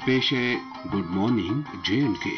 पेश है good morning J&K।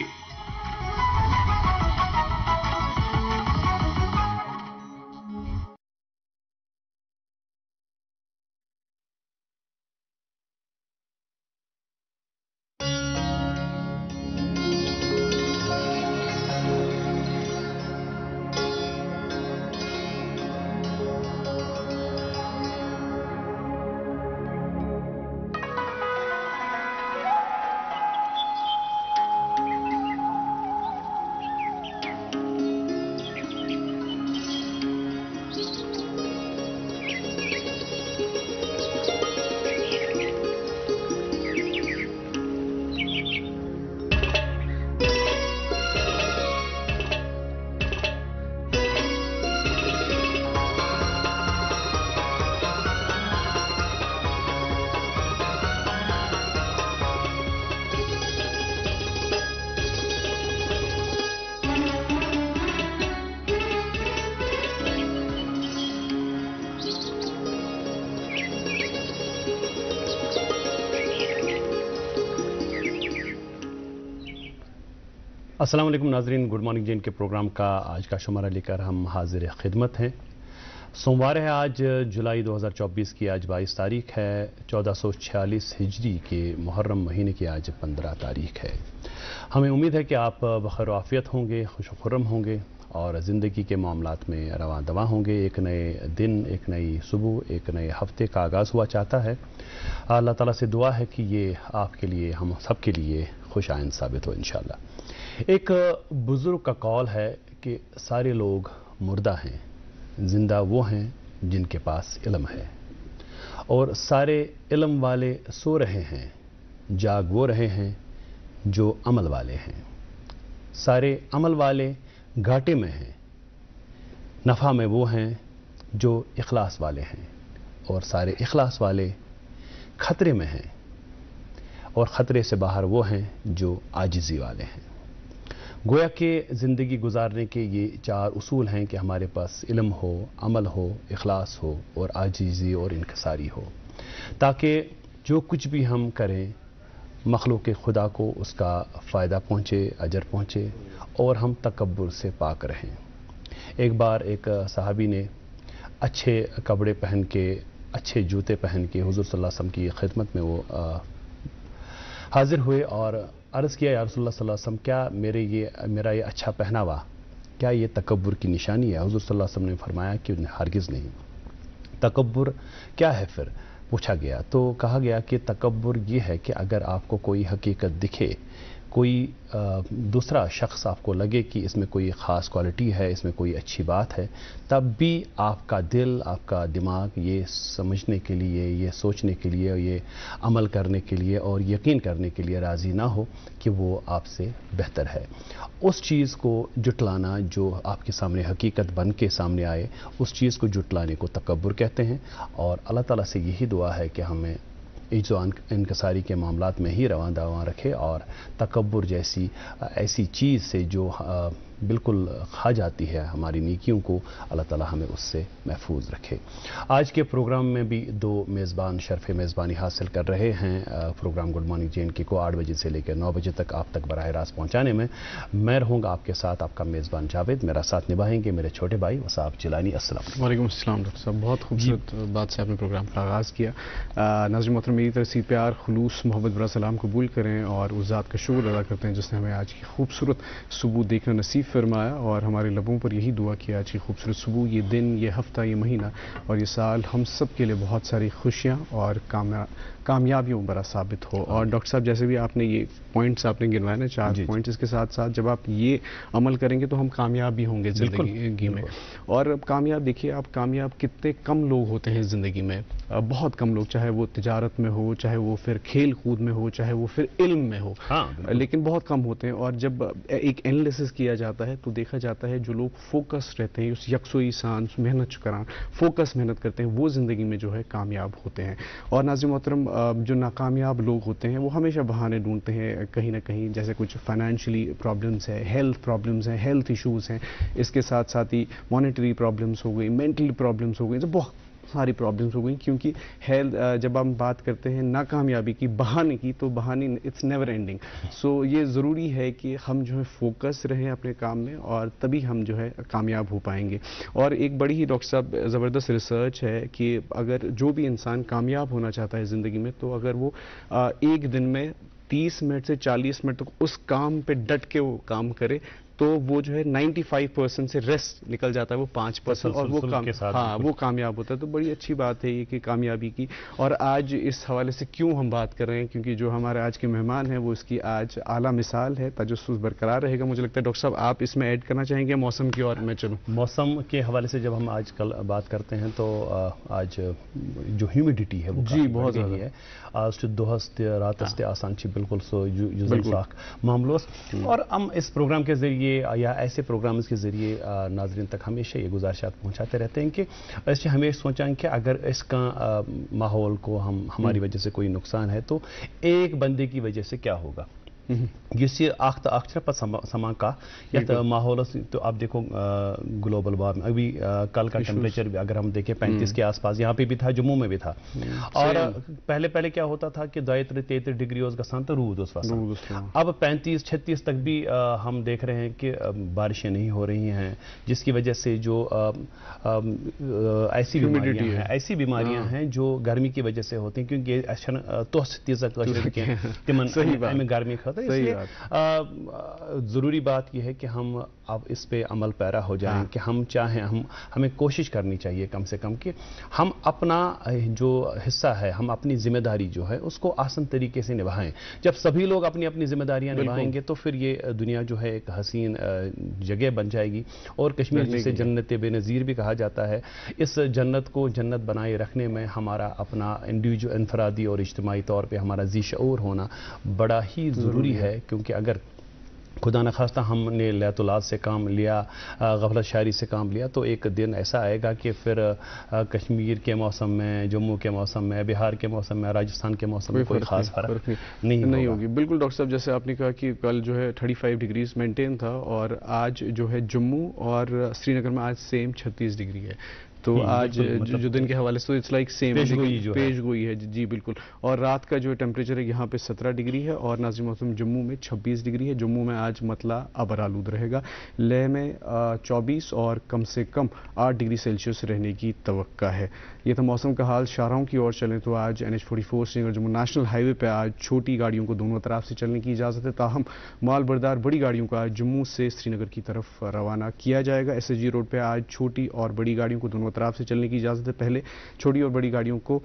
अस्सलाम वालेकुम नाजरीन, गुड मॉर्निंग जेन के प्रोग्राम का आज का शुमारा लेकर हम हाजिर खिदमत हैं। सोमवार है आज, जुलाई 2024 की आज 22 तारीख है। 1446 हिजरी के मुहर्रम महीने की आज 15 तारीख है। हमें उम्मीद है कि आप बखैर आफियत होंगे, खुश खुर्रम होंगे और ज़िंदगी के मामलात में रवां दवा होंगे। एक नए दिन, एक नई सुबह, एक नए हफ्ते का आगाज़ हुआ चाहता है। अल्लाह ताला से दुआ है कि ये आपके लिए, हम सब के लिए खुश आइंद साबित हो इंशाअल्लाह। एक बुज़ुर्ग का कौल है कि सारे लोग मुर्दा हैं, ज़िंदा वो हैं जिनके पास इल्म है, और सारे इल्म वाले सो रहे हैं, जाग वो रहे हैं जो अमल वाले हैं। सारे अमल वाले घाटे में हैं, नफ़ा में वो हैं जो इखलास वाले हैं, और सारे इखलास वाले ख़तरे में हैं, और ख़तरे से बाहर वो हैं जो आजिज़ी वाले हैं। गोया कि ज़िंदगी गुजारने के ये 4 उसूल हैं कि हमारे पास इल्म हो, अमल हो, इखलास हो और आजीज़ी और इनकसारी हो, ताकि जो कुछ भी हम करें मखलूक खुदा को उसका फ़ायदा पहुँचे, अजर पहुँचे, और हम तकब्बुर से पाक रहें। एक बार एक सहाबी ने अच्छे कपड़े पहन के, अच्छे जूते पहन के हुज़ूर सल्लल्लाहु अलैहि वसल्लम की खिदमत में वो हाज़िर हुए और अर्ज़ किया, या रसूलुल्लाह सल्लल्लाहु अलैहि वसल्लम, क्या मेरा ये अच्छा पहनावा, क्या ये तकब्बुर की निशानी है? हुज़ूर सल्लल्लाहु अलैहि वसल्लम ने फरमाया कि हरगिज़ नहीं। तकब्बुर क्या है फिर, पूछा गया तो कहा गया कि तकब्बुर ये है कि अगर आपको कोई हकीकत दिखे, कोई दूसरा शख्स आपको लगे कि इसमें कोई ख़ास क्वालिटी है, इसमें कोई अच्छी बात है, तब भी आपका दिल, आपका दिमाग ये समझने के लिए, ये सोचने के लिए, ये अमल करने के लिए और यकीन करने के लिए राज़ी ना हो कि वो आपसे बेहतर है। उस चीज़ को जुटलाना, जो आपके सामने हकीकत बन के सामने आए, उस चीज़ को जुटलाने को तकब्बुर कहते हैं। और अल्लाह ताला से यही दुआ है कि हमें इज्ज़ो इनकसारी के मामलात में ही रवां दवा रखे, और तकब्बुर जैसी ऐसी चीज़ से जो बिल्कुल खा जाती है हमारी नेकियों को, अल्लाह ताला हमें उससे महफूज रखे। आज के प्रोग्राम में भी 2 मेज़बान शर्फ़ मेज़बानी हासिल कर रहे हैं। प्रोग्राम गुड मॉर्निंग J&K को 8 बजे से लेकर 9 बजे तक आप तक बराह रास्त पहुँचाने में मैं रहूँगा आपके साथ, आपका मेज़बान जावेद। मेरा साथ निभाएंगे मेरे छोटे भाई वसाब जिलानी। अस्सलाम वालेकुम अस्सलाम डॉक्टर साहब, बहुत खूबसूरत बात से आपने प्रोग्राम का आगाज़ किया। नाज़रीन मोहतरम, मेरी तरफ से प्यार, खुलूस, मोहब्बत भरा सलाम कबूल करें और उस ज़ात का शुक्र अदा करते हैं जिसने हमें आज की खूबसूरत सुबह देखना नसीब फरमाया, और हमारे लबों पर यही दुआ किया आज की खूबसूरत सुबह, ये दिन, ये हफ्ता, ये महीना और ये साल हम सब के लिए बहुत सारी खुशियाँ और कामयाबियों बड़ा साबित हो। और डॉक्टर साहब, जैसे भी आपने ये पॉइंट्स आपने गिनवाए ना, 4 पॉइंट्स, इसके साथ साथ जब आप ये अमल करेंगे तो हम कामयाब भी होंगे ज़िंदगी में। और कामयाब, देखिए आप, कामयाब कितने कम लोग होते हैं ज़िंदगी में, बहुत कम लोग, चाहे वो तिजारत में हो, चाहे वो फिर खेल कूद में हो, चाहे वो फिर इल्म में हो, लेकिन बहुत कम होते हैं। और जब एक एनालिसिस किया जाता है तो देखा जाता है जो लोग फोकस रहते हैं, उस यकसोई सांस मेहनत करान फोकस मेहनत करते हैं, वो ज़िंदगी में जो है कामयाब होते हैं। और नाज़रीन मोहतरम, जो नाकामयाब लोग होते हैं वो हमेशा बहाने ढूंढते हैं कहीं ना कहीं, जैसे कुछ फाइनेंशियली प्रॉब्लम्स है, हेल्थ प्रॉब्लम्स हैं, हेल्थ इश्यूज़ हैं, इसके साथ साथ ही मॉनेटरी प्रॉब्लम्स हो गई, मेंटल प्रॉब्लम्स हो गई, तो बहुत ساری پرابلمس ہو گئی. کیونکہ ہیلتھ جب ہم بات کرتے ہیں ناکامیابی کی بہانے کی تو بہانے اٹس نیور اینڈنگ. سو یہ ضروری ہے کہ ہم جو ہے فوکس رہیں اپنے کام میں اور تبھی ہم جو ہے کامیاب ہو پائیں گے. اور ایک بڑی ہی ڈاکٹر صاحب زبردست ریسرچ ہے کہ اگر جو بھی انسان کامیاب ہونا چاہتا ہے زندگی میں تو اگر وہ ایک دن میں 30 منٹ سے 40 منٹ تک اس کام پہ ڈٹ کے وہ کام کرے تو وہ جو ہے 95% سے ریسٹ نکل جاتا ہے, وہ 5% اور وہ کامیاب ہوتا ہے. تو بڑی اچھی بات ہے یہ کہ کامیابی کی. اور آج اس حوالے سے کیوں ہم بات کر رہے ہیں, کیونکہ جو ہمارے آج کے مہمان ہیں وہ اس کی آج اعلیٰ مثال ہے. تجسس برقرار رہے گا. مجھے لگتا ہے ڈاکٹر صاحب آپ اس میں ایڈ کرنا چاہیں گے موسم کی, اور میں چلوں موسم کے حوالے سے جب ہم آج کل بات کرتے ہیں تو آج جو ہیومیڈیٹی ہے وہ جی بہت زیادہ ہے. آج دہس راتس تہ آسان بالکل سو ساخ معاملوس. اور ہم اس پروگرام کے ذریعے یا ایسے پروگرامز کے ذریعے ناظرین تک ہمیشہ یہ گزارشات پہنچاتے رہتے ہیں کہ ایسے ہمیشہ سوچیں کہ اگر اس کا ماحول کو ہماری وجہ سے کوئی نقصان ہے تو ایک بندے کی وجہ سے کیا ہوگا. اس یہ اخر پہ سما کا یت ماحول تو آپ دیکھو گلوبل وارمنگ ابھی کل کا ٹیمپریچر بھی اگر ہم دیکھیں 35 کے آس پاس, یہاں پہ بھی تھا, جموں میں بھی تھا. اور پہلے کیا ہوتا تھا کہ 32-33 ڈگری گسان تو رود اس وقت. اب 35-36 تک بھی ہم دیکھ رہے ہیں کہ بارشیں نہیں ہو رہی ہیں, جس کی وجہ سے جو ایسی بیماریاں ہیں جو گرمی کی وجہ سے ہوتی ہیں, کیونکہ توس تیزہ گرمی کھاتا. اس لیے ضروری بات یہ ہے کہ ہم اب اس پہ عمل پیرا ہو جائیں کہ ہم چاہیں ہمیں کوشش کرنی چاہیے کم سے کم کہ ہم اپنا جو حصہ ہے, ہم اپنی ذمہ داری جو ہے اس کو آسان طریقے سے نبھائیں. جب سبھی لوگ اپنی اپنی ذمہ داریاں نبھائیں گے تو پھر یہ دنیا جو ہے ایک حسین جگہ بن جائے گی. اور کشمیر جسے جنت بے نظیر بھی کہا جاتا ہے, اس جنت کو جنت بنائے رکھنے میں ہمارا اپنا انفرادی اور اجتماعی طور پہ ہمارا ذی شعور ہونا بڑا ہی ضروری ہے. کیونکہ اگر خدا نخواستہ ہم نے لیت العاد سے کام لیا, غفلت شعری سے کام لیا, تو ایک دن ایسا آئے گا کہ پھر کشمیر کے موسم میں, جموں کے موسم میں, بہار کے موسم میں, راجستھان کے موسم میں کوئی خاص فرق نہیں ہوگی. بالکل ڈاکٹر صاحب, جیسے آپ نے کہا کہ کل جو ہے 35 ڈگریز مینٹین تھا اور آج جو ہے جموں اور سری نگر میں آج سیم 36 ڈگری ہے. تو آج جو دن کے حوالے سے اٹس لائک سیم پیش گوئی ہے. جی بالکل. اور رات کا جو ٹیمپریچر ہے یہاں پہ 17 ڈگری ہے اور ناظرین محترم جموں میں 26 ڈگری ہے. جموں میں آج مطلع ابرآلود رہے گا. لیہ میں 24 اور کم سے کم 8 ڈگری سیلسیس رہنے کی توقع ہے. یہ تھا موسم کا حال. شاہراہوں کی اور چلیں تو آج NH44 سری نگر جموں نیشنل ہائی وے پہ آج چھوٹی گاڑیوں کو دونوں طرف سے چلنے کی اجازت ہے, تاہم مال بردار بڑی گاڑیوں کو آج جموں سے سری نگر کی طرف روانہ کیا جائے گا. SSG روڈ پہ آج چھوٹی اور بڑی گاڑیوں کو دونوں طرف سے چلنے کی اجازت ہے. پہلے چھوٹی اور بڑی گاڑیوں کو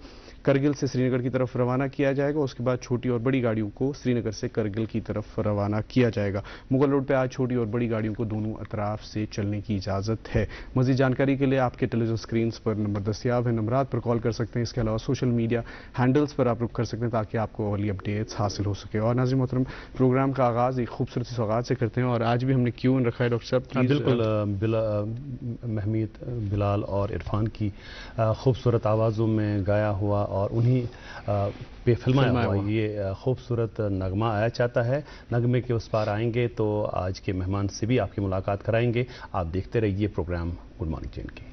کرگل سے سری نگر کی طرف روانہ کیا جائے گا, اس کے بعد چھوٹی اور بڑی گاڑیوں کو سری نگر سے کرگل کی طرف روانہ کیا جائے گا. مغل روڈ پہ آج چھوٹی اور بڑی گاڑیوں کو دونوں اطراف سے چلنے کی اجازت ہے. مزید جانکاری کے لیے آپ کے ٹیلی ویژن اسکرینز پر نمبر دستیاب ہیں, نمبرات پر کال کر سکتے ہیں. اس کے علاوہ سوشل میڈیا ہینڈلز پر آپ رک کر سکتے ہیں تاکہ آپ کو اولی اپڈیٹس حاصل ہو سکے. اور ناظرین محترم, پروگرام کا آغاز ایک خوبصورت سی سوغات سے کرتے ہیں اور آج بھی ہم نے کیوں رکھا ہے ڈاکٹر صاحب؟ بالکل. محمید, بلال اور عرفان کی خوبصورت آوازوں میں گایا ہوا اور انہی پہ فلمایا ہوا یہ خوبصورت نغمہ آیا چاہتا ہے. نغمے کے اس پار آئیں گے تو آج کے مہمان سے بھی آپ کی ملاقات کرائیں گے. آپ دیکھتے رہیے programme good morning J and K.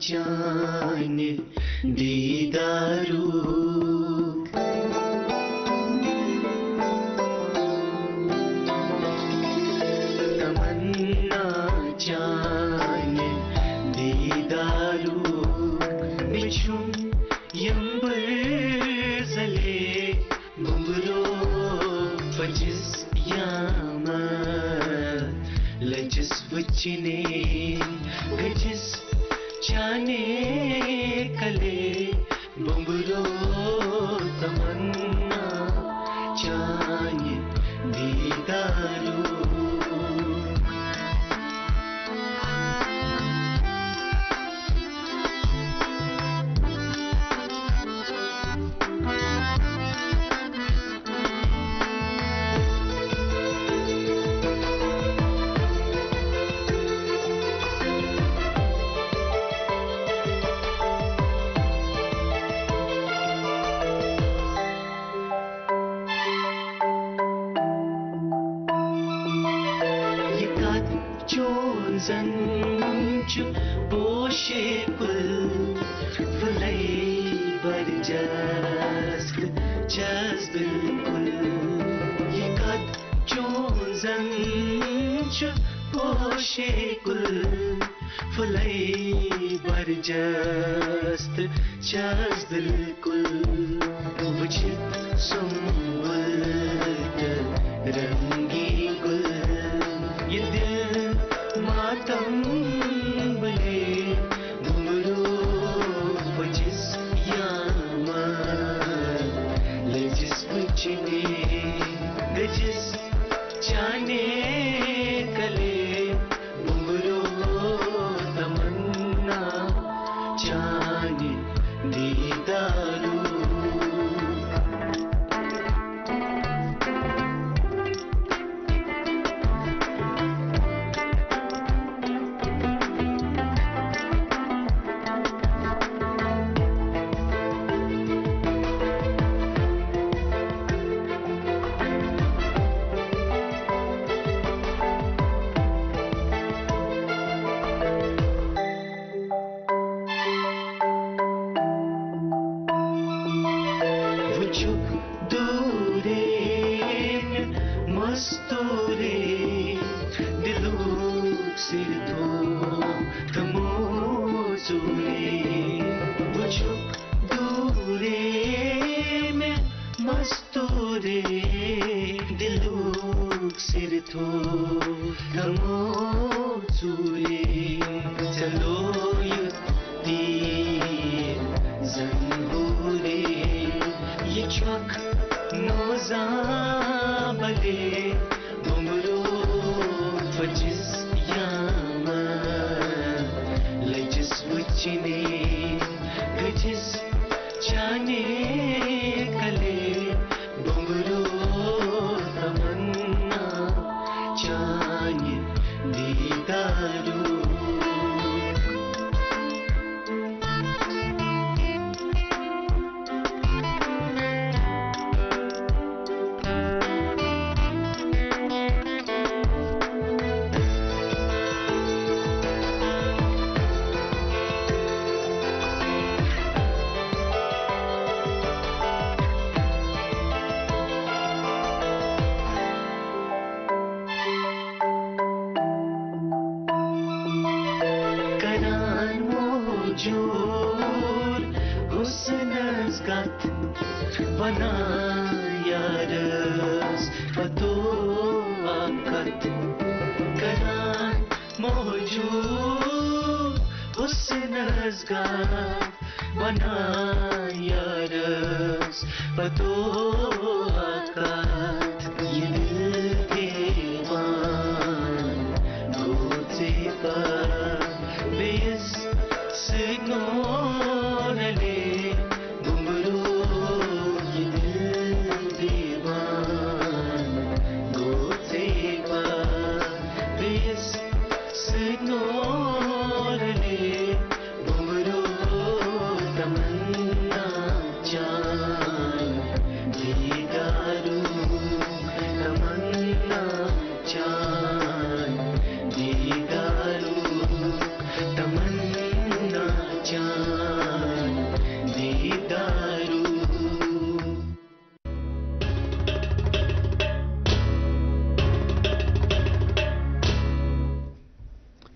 جان دیدارو تمنا جان دیدارو بچھم یمبر زلے گمرو پجس یام لجس وچنے گجس چانے کلے بمبرو تمنا چانے دیدارو زنچ پوشے کل فلئی برجست چز بالکل یہ قد چون زنچ پوشے کل فلئی برجست چز بالکل وجھت سنبلت رنگی گل یہ دل ماتم بلے گھمرو پچس یاما لجس پچنے گجس چانے کلے گھمرو تمنا چانے دیدارو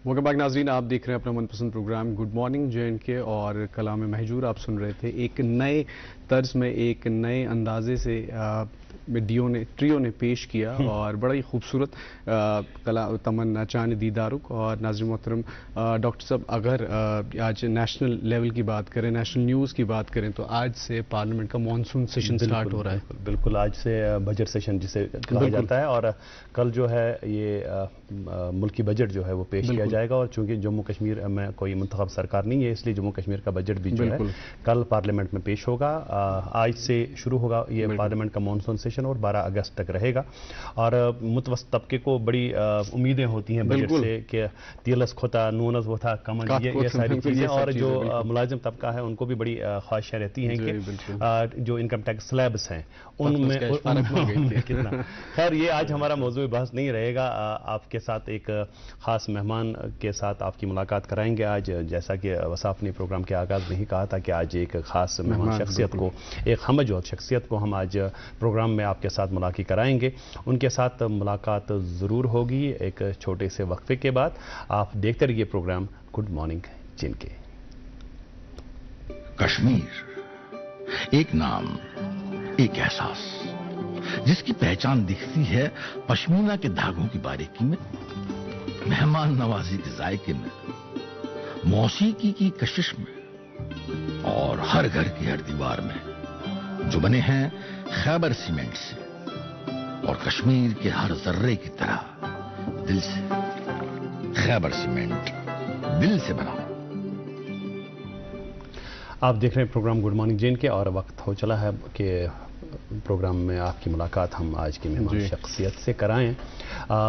ویلکم بیک ناظرین، آپ دیکھ رہے ہیں اپنا من پسند programme good morning J and K, اور کلام مہجور آپ سن رہے تھے۔ ایک نئے طرز میں، ایک نئے اندازے سے ٹریو نے پیش کیا اور بڑا ہی خوبصورت تمنا چاند دیدارک۔ اور ناظرین محترم، ڈاکٹر صاحب اگر آج نیشنل لیول کی بات کریں، نیشنل نیوز کی بات کریں، تو آج سے پارلیمنٹ کا مانسون سیشن سٹارٹ ہو رہا ہے۔ بالکل، آج سے بجٹ سیشن جسے کہا جاتا ہے، اور کل جو ہے یہ ملکی بجٹ جو ہے وہ پیش کیا جائے گا، اور چونکہ جموں کشمیر میں کوئی منتخب سرکار نہیں ہے، اس لیے جموں کشمیر کا بجٹ بھی جو ہے کل پارلیمنٹ میں پیش ہوگا۔ آج سے شروع ہوگا یہ پارلیمنٹ کا مانسون سیشن۔ सेशन और 12 अगस्त तक रहेगा। और मुतवस्सित तबके को बड़ी उम्मीदें होती हैं बजट से कि तेलस खोता नूनस वो था कमन ये सारी चीज़ें, और जो मुलाजिम तबका है उनको भी बड़ी ख्वाहिशें रहती हैं कि जो इनकम टैक्स स्लैब्स हैं उनमें कितना। खैर ये आज हमारा मौजूद बहस नहीं रहेगा। आपके साथ एक ख़ास मेहमान के साथ आपकी मुलाकात कराएंगे आज। जैसा कि वसाफ ने प्रोग्राम के आगाज़ में ही कहा था कि आज एक ख़ास मेहमान शख्सियत को, एक हमजोत शख्सियत को हम आज प्रोग्राम में आपके साथ मुलाकात कराएंगे। उनके साथ मुलाकात ज़रूर होगी एक छोटे से वक्फे के बाद। आप देखते रहिए प्रोग्राम गुड मॉर्निंग जिनके। कश्मीर एक नाम, एक एहसास, जिसकी पहचान दिखती है पश्मीना के धागों की बारीकी में, मेहमान नवाजी के जायके में, मौसीकी की कशिश में और हर घर की हर दीवार में, जो बने हैं खैबर सीमेंट से और कश्मीर के हर जर्रे की तरह दिल से। खैबर सीमेंट, दिल से बनाओ। आप देख रहे हैं प्रोग्राम गुड मॉर्निंग जैन के और वक्त हो चला है कि प्रोग्राम में आपकी मुलाकात हम आज की मेहमान शख्सियत से कराएं।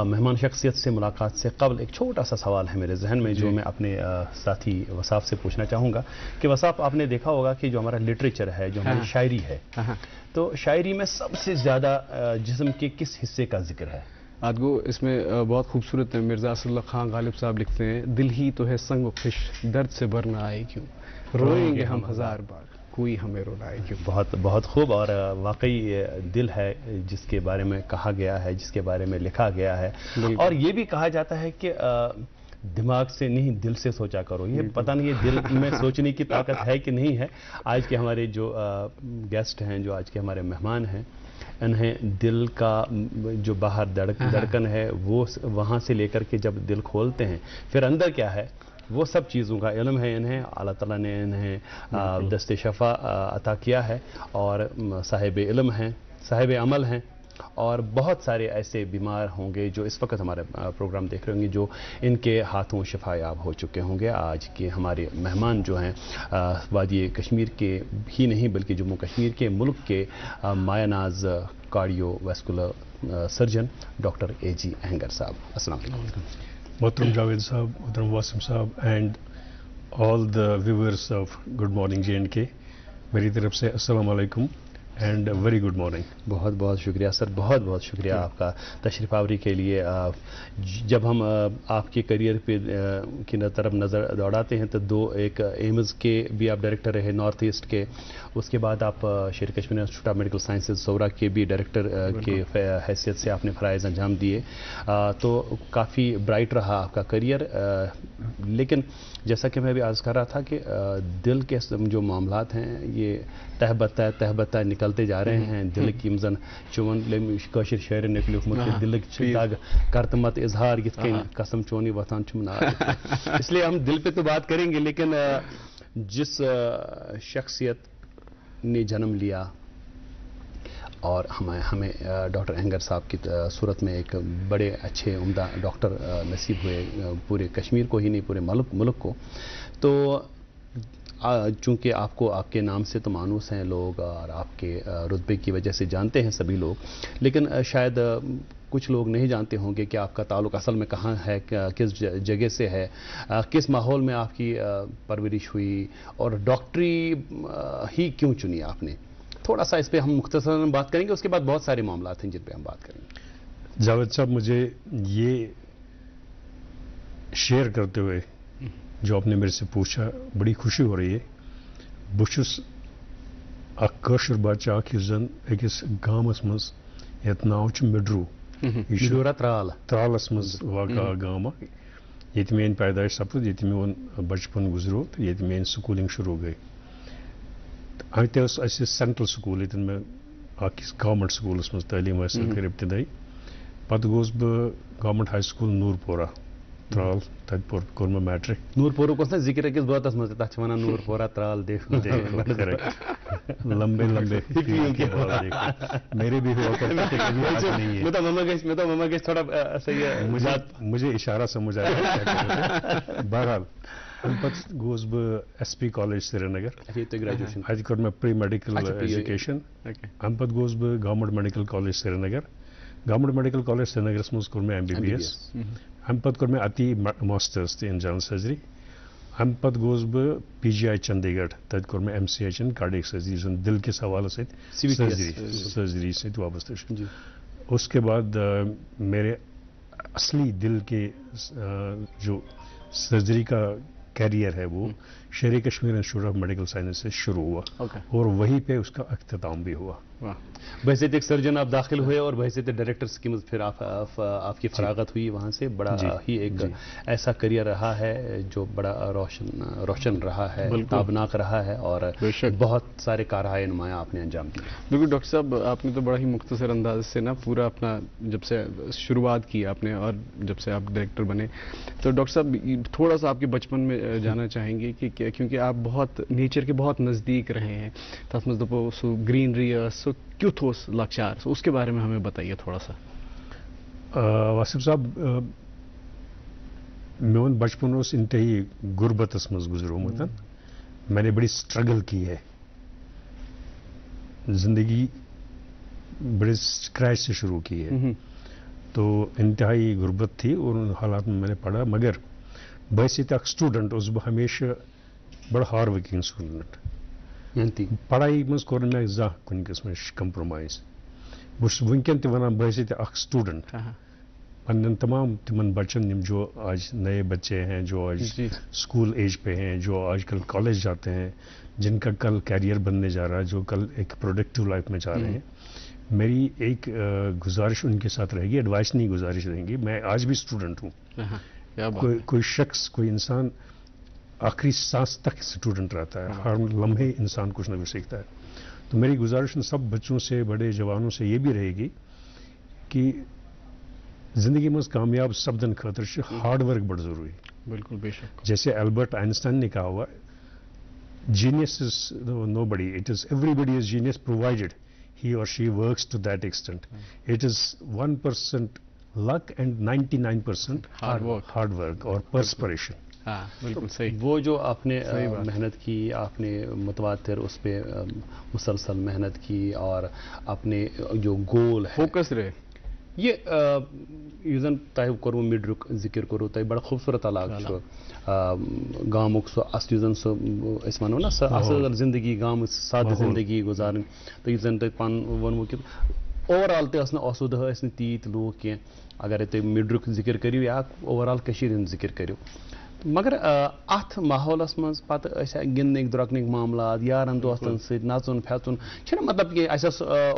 मेहमान शख्सियत से मुलाकात से कबल एक छोटा सा सवाल है मेरे जहन में जो मैं अपने साथी वसाफ से पूछना चाहूँगा कि वसाफ, आपने देखा होगा कि जो हमारा लिटरेचर है, जो हमारी शायरी है, तो शायरी में सबसे ज़्यादा जिस्म के किस हिस्से का जिक्र है? आदगो इसमें बहुत खूबसूरत है। मिर्ज़ा असदुल्ला खान गालिब साहब लिखते हैं, दिल ही तो है संग व खिश, दर्द से भर ना आए क्यों, रोएंगे हम हजार बार, कोई हमें रुलाए क्यों। बहुत बहुत खूब। और वाकई दिल है जिसके बारे में कहा गया है, जिसके बारे में लिखा गया है। और ये भी कहा जाता है कि दिमाग से नहीं दिल से सोचा करो। ये पता नहीं ये दिल में सोचने की ताकत है कि नहीं है। आज के हमारे जो गेस्ट हैं, जो आज के हमारे मेहमान हैं, इन्हें दिल का जो बाहर धड़कन है वो वहाँ से लेकर के जब दिल खोलते हैं फिर अंदर क्या है वो सब चीज़ों का इल्म है इन्हें। अल्लाह ताला ने इन्हें दस्ते शफा अता किया है और साहिब इल्म हैं, साहिब अमल हैं। और बहुत सारे ऐसे बीमार होंगे जो इस वक्त हमारे प्रोग्राम देख रहे होंगे जो इनके हाथों शिफायाब हो चुके होंगे। आज के हमारे मेहमान जो हैं वादी कश्मीर के ही नहीं बल्कि जम्मू कश्मीर के मुल्क के मायानाज cardiovascular surgeon doctor AG Ahangar साहब। अस्सलाम वालेकुम। मोहतरम जावेद साहब, मोहतरम वासिम साहब and all the viewers of good morning J&K, मेरी तरफ से अस्सलाम वालेकुम एंड वेरी गुड मॉर्निंग। बहुत बहुत शुक्रिया सर, बहुत बहुत शुक्रिया आपका तशरीफ़ आवरी के लिए। जब हम आपके करियर पे की तरफ नज़र दौड़ाते हैं तो एक एम्स के भी आप डायरेक्टर रहे नॉर्थ ईस्ट के, उसके बाद आप Sher Kashmir institute of medical sciences Soura के भी डायरेक्टर के हैसियत से आपने फ़राइज़ अंजाम दिए। तो काफ़ी ब्राइट रहा आपका करियर। लेकिन जैसा कि मैं भी अर्ज़ कर रहा था कि दिल के जो मामलात हैं ये तहबता निकलते जा रहे हैं। दिल की मजन चुवन कशिर शेर निकल दिल दाग करत मत इजहार कसम चोनी वतान चुमना। इसलिए हम दिल पे तो बात करेंगे, लेकिन जिस शख्सियत ने जन्म लिया और हमें डॉक्टर अहंगर साहब की सूरत में एक बड़े अच्छे उम्दा डॉक्टर नसीब हुए पूरे कश्मीर को ही नहीं पूरे मुल्क को। तो चूँकि आपको आपके नाम से तो मानूस हैं लोग और आपके रुतबे की वजह से जानते हैं सभी लोग, लेकिन शायद कुछ लोग नहीं जानते होंगे कि आपका ताल्लुक़ असल में कहाँ है, किस जगह से है, किस माहौल में आपकी परवरिश हुई और डॉक्टरी ही क्यों चुनी आपने। थोड़ा सा इस पर हम मुख्तसरन बात करेंगे, उसके बाद बहुत सारे मामला हैं जिन पे हम बात करेंगे। जावेद साहब, मुझे ये शेयर करते हुए जो आपने मेरे से पूछा बड़ी खुशी हो रही है। बुशुस अकशर बच्चा कि जन अकिस गामस मज यत नाव छ मिडरू त्रालस मज वाक़ा गामा ये मेन पैदाइश सपद ये मोन बचपन गुजरो तो ये मेन स्कूलिंग शुरू गई। अत सेंट्रल स्कूल ये मैं गवर्नमेंट स्कूलस मज तालीम हासिल कर इब्तदाई। पत गोस बह government high school Noorpora Tral तत कोर मैं मैट्रिक। नूरपोरा को जिक्र अकिस बातस मज तथ वनान नूरपोरा त्राल देखो लंबे लंबे मेरे भी हुआ करते नहीं है। ममा के थोड़ा सही है, मुझे इशारा समझ आया। बहरहाल Pats goes by SP College Srinagar. graduation. I got my pre-medical education. Okay. Ampat goes by Government Medical College Srinagar. Government Medical College Srinagar smus kur mein MBBS. Ampat kur mein ati masters in general surgery. Ampat goes by PGI Chandigarh. Tad kur mein MCH in cardiac surgery. So dil ke hawale se surgery se wabasta hai. उसके बाद मेरे असली दिल के जो surgery का career है वो शेर Kashmir institute of medical science से शुरू हुआ और वहीं पे उसका अख्ताम भी हुआ. बहसीत एक सर्जन आप दाखिल हुए और बहसीत डायरेक्टर स्कीम फिर आपकी फरागत हुई वहाँ से. बड़ा ही एक ऐसा करियर रहा है जो बड़ा रोशन रहा है, ताबनाक रहा है और बहुत सारे कारहाय नुमाया आपने अंजाम दिए. बिल्कुल डॉक्टर साहब, आपने तो बड़ा ही मुख्तसर अंदाज से ना पूरा अपना जब से शुरुआत की आपने और जब से आप डायरेक्टर बने, तो डॉक्टर साहब थोड़ा सा आपके बचपन में जाना चाहेंगे कि क्योंकि आप बहुत नेचर के बहुत नज़दीक रहे हैं, तथ मज़ दपो सो ग्रीनरी सो क्यूथोस लक्षार, सो उसके बारे में हमें बताइए थोड़ा सा. वासिफ साहब, मेन बचपन उस इंतही गुरबतस मज गुजरोमत. मैंने बड़ी स्ट्रगल की है, जिंदगी बड़े स्क्रैच से शुरू की है. तो इंतहाई गुरबत थी और उन हालात में मैंने पढ़ा, मगर वैसे तक स्टूडेंट उस हमेशा बड़ा हार्ड वर्किंग स्टूडेंट. पढ़ाई मज कोर मे जा कुन किस्म कंप्रोमाइज. बस वनकन त वनान वैसे अख स्टूडेंट पन्न तमाम तिमन बच्चन जो आज नए बच्चे हैं, जो आज स्कूल एज पे हैं, जो आजकल कॉलेज जाते हैं, जिनका कल कैरियर बनने जा रहा है, जो कल एक प्रोडक्टिव लाइफ में जा रहे हैं, मेरी एक गुजारिश उनके साथ रहेगी, एडवाइस नहीं गुजारिश रहेगी. मैं आज भी स्टूडेंट हूँ. कोई शख्स, कोई इंसान आखिरी सांस तक स्टूडेंट रहता है, हर लम्हे इंसान कुछ ना कुछ सीखता है. तो मेरी गुजारिश उन सब बच्चों से, बड़े जवानों से ये भी रहेगी कि जिंदगी में कामयाब सपदन खतर हार्ड वर्क बड़ा जरूरी. बिल्कुल, बेशक. जैसे एल्बर्ट आइंस्टाइन ने कहा हुआ, genius is nobody, it is everybody is genius provided he or she works to that extent. It is 1% luck and 99% hard work or perspiration. बिल्कुल सही. वो जो आपने मेहनत की, आपने मुतवातिर उस पर मुसलसल मेहनत की और अपने जो गोल है फोकस रहे, ये यूजन तय करो मिड्रुक जिक्र करो तय बड़ा खूबसूरत इलाका गामुक सो अस यूजन सो इस मानो ना असल जिंदगी गाम साद जिंदगी गुजारन. तो यूजन तय पान वनमो कि ओवरऑल ते असना असुद असन तीत लोग के अगर तय मिड्रुक जिक्र करियो या ओवरऑल कशीर हिंद जिक्र करियो, मगर अथ माहौलस मज पत गिंदनिक द्रकनिक मामलात यारन दोस्तन सत नचुन फेचुन मतलब कि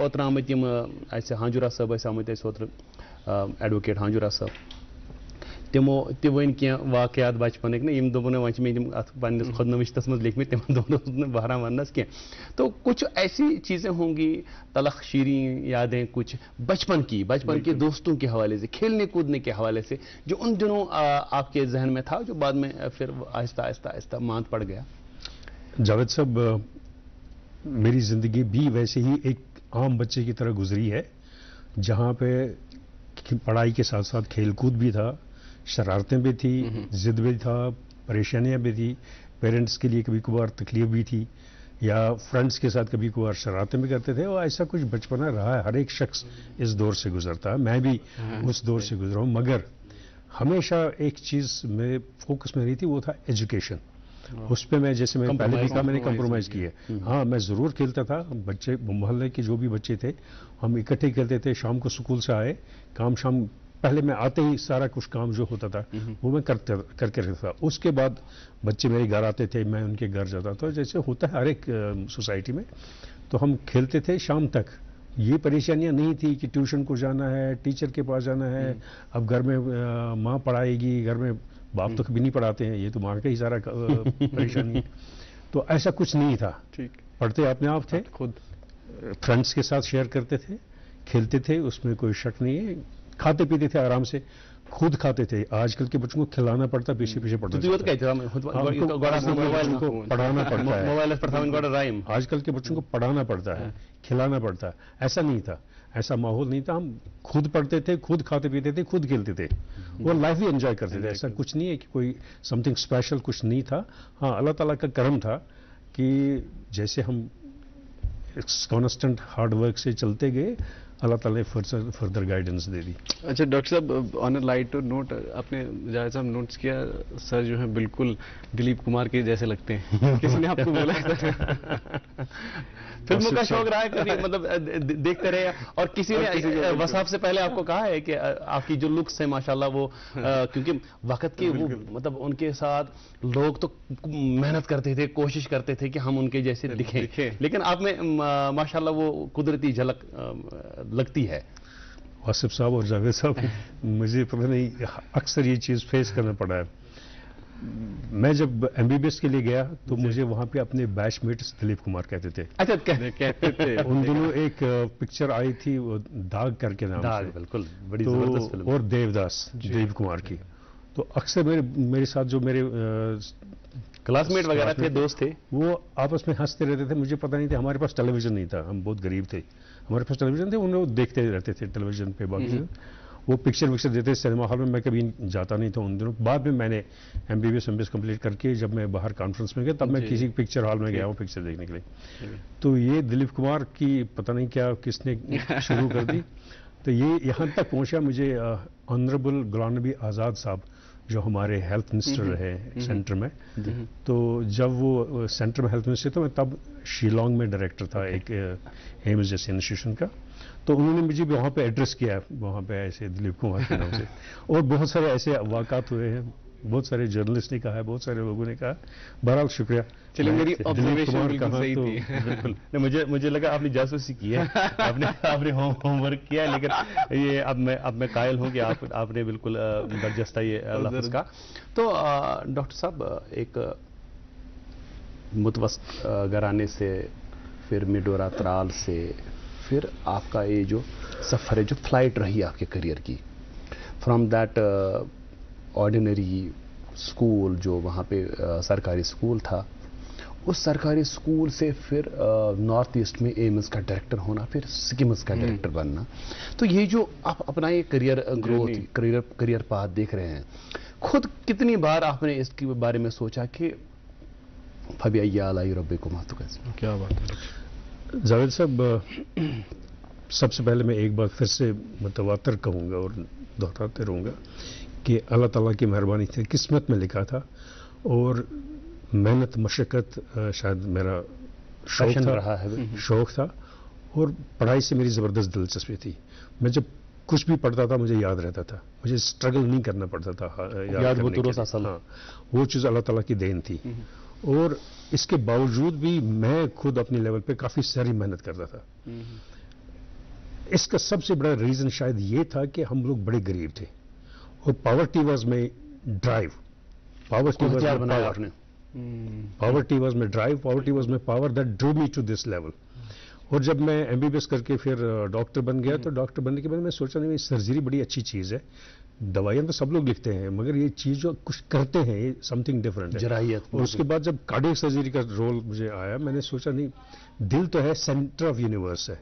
ओतर आमत यम हांजुरा साहब आमत ओतर एडवोकेट हांजुरा साहब, तिमो ति वन कह वाकयात बचपन ना यम दोपन वन मे तम अत पन्निस खुदनविश्तस मज लिखमित तिमन दोपन बहरा वनस कह. तो कुछ ऐसी चीज़ें होंगी, तलख शीरी यादें कुछ बचपन के दोस्तों के हवाले से, खेलने कूदने के हवाले से, जो उन दिनों आपके जहन में था, जो बाद में फिर आहिस्ता आहिस्ता आहिस्ता मांद पड़ गया. जावेद साहब, मेरी जिंदगी भी वैसे ही एक आम बच्चे की तरह गुजरी है, जहाँ पे पढ़ाई के साथ साथ खेल कूद भी था, शरारतें भी थी, जिद भी था, परेशानियां भी थी, पेरेंट्स के लिए कभी कभार तकलीफ भी थी, या फ्रेंड्स के साथ कभी कभार शरारतें भी करते थे. और ऐसा कुछ बचपना रहा है. हर एक शख्स इस दौर से गुजरता है, मैं भी उस दौर से गुजरा हूँ. मगर हमेशा एक चीज़ में फोकस में रही थी, वो था एजुकेशन. उस पर मैं, जैसे मैंने पहले भी कहा, मैंने कंप्रोमाइज़ किया. हाँ, मैं ज़रूर खेलता था. बच्चे मोहल्ले के जो भी बच्चे थे हम इकट्ठे खेलते थे. शाम को स्कूल से आए, काम शाम पहले मैं आते ही सारा कुछ काम जो होता था वो मैं करके रखता था. उसके बाद बच्चे मेरे घर आते थे, मैं उनके घर जाता था, जैसे होता है हर एक सोसाइटी में. तो हम खेलते थे शाम तक. ये परेशानियां नहीं थी कि ट्यूशन को जाना है, टीचर के पास जाना है, अब घर में माँ पढ़ाएगी, घर में बाप तो कभी नहीं पढ़ाते हैं, ये तो माँ का ही सारा परेशानी है. तो ऐसा कुछ नहीं था. पढ़ते अपने आप थे, खुद फ्रेंड्स के साथ शेयर करते थे, खेलते थे, उसमें कोई शक नहीं है. खाते पीते थे आराम से. खुद खाते थे, आजकल के बच्चों को खिलाना पड़ता, पीछे पीछे पड़ता पढ़ाना पड़ता है, आजकल के बच्चों को पढ़ाना पड़ता है, खिलाना पड़ता है। ऐसा नहीं था, ऐसा माहौल नहीं था। हम खुद पढ़ते थे, खुद खाते पीते थे, खुद खेलते थे और लाइफ भी एंजॉय करते थे। ऐसा कुछ नहीं है कि कोई समथिंग स्पेशल कुछ नहीं था। हाँ, अल्लाह ताला का करम था कि जैसे हम कॉन्स्टेंट हार्ड वर्क से चलते गए, अल्लाह ताला ने फर्दर गाइडेंस दे दी। अच्छा डॉक्टर साहब, ऑन अ लाइटर नोट, आपने जाहिर साहब नोट्स किया, सर जो है बिल्कुल दिलीप कुमार के जैसे लगते हैं। किसी ने आपको बोला फिल्मों का शौक रहा है कभी, मतलब देखते रहे? और किसी ने वसाफ से पहले आपको कहा है कि आपकी जो लुक्स है माशाल्लाह वो क्योंकि वक्त के वो मतलब उनके साथ लोग तो मेहनत करते थे, कोशिश करते थे कि हम उनके जैसे दिखें, लेकिन आप में माशाल्लाह वो कुदरती झलक लगती है। वासिफ साहब और जावेद साहब, मुझे पता नहीं अक्सर ये चीज़ फेस करना पड़ा है। मैं जब एमबीबीएस के लिए गया तो मुझे वहां पे अपने बैचमेट्स दिलीप कुमार कहते थे। अच्छा, कहते थे। उन दिनों एक पिक्चर आई थी वो दाग करके नाम से, बिल्कुल बड़ी जबरदस्त फिल्म, और देवदास दिलीप कुमार की। तो अक्सर मेरे साथ जो मेरे क्लासमेट वगैरह थे, दोस्त थे, वो आपस में हंसते रहते थे। मुझे पता नहीं था, हमारे पास टेलीविजन नहीं था, हम बहुत गरीब थे, हमारे पास टेलीविजन थे, उन लोग देखते रहते थे टेलीविजन पे। बाकी वो पिक्चर देते सिनेमा हॉल में, मैं कभी जाता नहीं था उन दिनों। बाद में मैंने एमबीबीएस कंप्लीट करके जब मैं बाहर कॉन्फ्रेंस में गया, तब मैं किसी पिक्चर हॉल में गया हूँ पिक्चर देखने के लिए। तो ये दिलीप कुमार की पता नहीं क्या किसने शुरू कर दी, तो ये यहाँ तक पहुँचा। मुझे ऑनरेबल गुलाम नबी आज़ाद साहब जो हमारे हेल्थ मिनिस्टर रहे सेंटर में, तो जब वो सेंटर में हेल्थ मिनिस्टर, तो मैं तब शिलोंग में डायरेक्टर था एक एम्स जैसे इंस्टीट्यूशन का। तो उन्होंने मुझे भी वहाँ पे एड्रेस किया, वहाँ पे ऐसे दिलीप कुमार के नाम से। और बहुत सारे ऐसे वाक़ात हुए हैं, बहुत सारे जर्नलिस्ट ने कहा है, बहुत सारे लोगों ने कहा। बहरहाल शुक्रिया। चलिए, मेरी ऑब्जर्वेशन बिल्कुल सही तो, थी। बिल्कुल मुझे लगा आपने जासूसी की है, आपने होमवर्क किया है, लेकिन ये अब मैं कायल हूँ कि आपने बिल्कुल बर्जस्ता ये लफ्ज़ का। तो डॉक्टर साहब, एक मुतवस्सित घराने से, फिर मिडोरा त्राल से, फिर आपका ये जो सफ़र है, जो फ्लाइट रही आपके करियर की, फ्रॉम दैट ऑर्डिनरी स्कूल जो वहाँ पे सरकारी स्कूल था, उस सरकारी स्कूल से फिर नॉर्थ ईस्ट में एम्स का डायरेक्टर होना, फिर सिकिम्स का डायरेक्टर बनना। तो ये जो आप अपना ये करियर ग्रोथ, करियर पाथ देख रहे हैं, खुद कितनी बार आपने इसके बारे में सोचा कि फबिया अलाई रब्बे को मातु कैसे? क्या बात है जावेद साहब, सबसे पहले मैं एक बार फिर से मुतवातर कहूँगा और दोहराते रहूँगा कि अल्लाह ताला की मेहरबानी थी, किस्मत में लिखा था, और मेहनत मशक्क़त शायद मेरा शौक था, और पढ़ाई से मेरी ज़बरदस्त दिलचस्पी थी। मैं जब कुछ भी पढ़ता था मुझे याद रहता था, मुझे स्ट्रगल नहीं करना पड़ता था याद करने के लिए। हाँ, वो चीज़ अल्लाह ताला की देन थी। और इसके बावजूद भी मैं खुद अपने लेवल पे काफ़ी सारी मेहनत करता था। इसका सबसे बड़ा रीज़न शायद ये था कि हम लोग बड़े गरीब थे, और poverty was my drive, poverty was my drive, poverty was my power that drew me to this level. और जब मैं एमबीबीएस करके फिर डॉक्टर बन गया, तो डॉक्टर बनने के बाद मैं सोचा नहीं, सर्जरी बड़ी अच्छी चीज़ है, दवाइयाँ तो सब लोग लिखते हैं, मगर ये चीज़ जो कुछ करते हैं ये समथिंग डिफरेंट है, जराहियत। और उसके बाद जब कार्डियक सर्जरी का रोल मुझे आया, मैंने सोचा नहीं, दिल तो है सेंटर ऑफ यूनिवर्स है,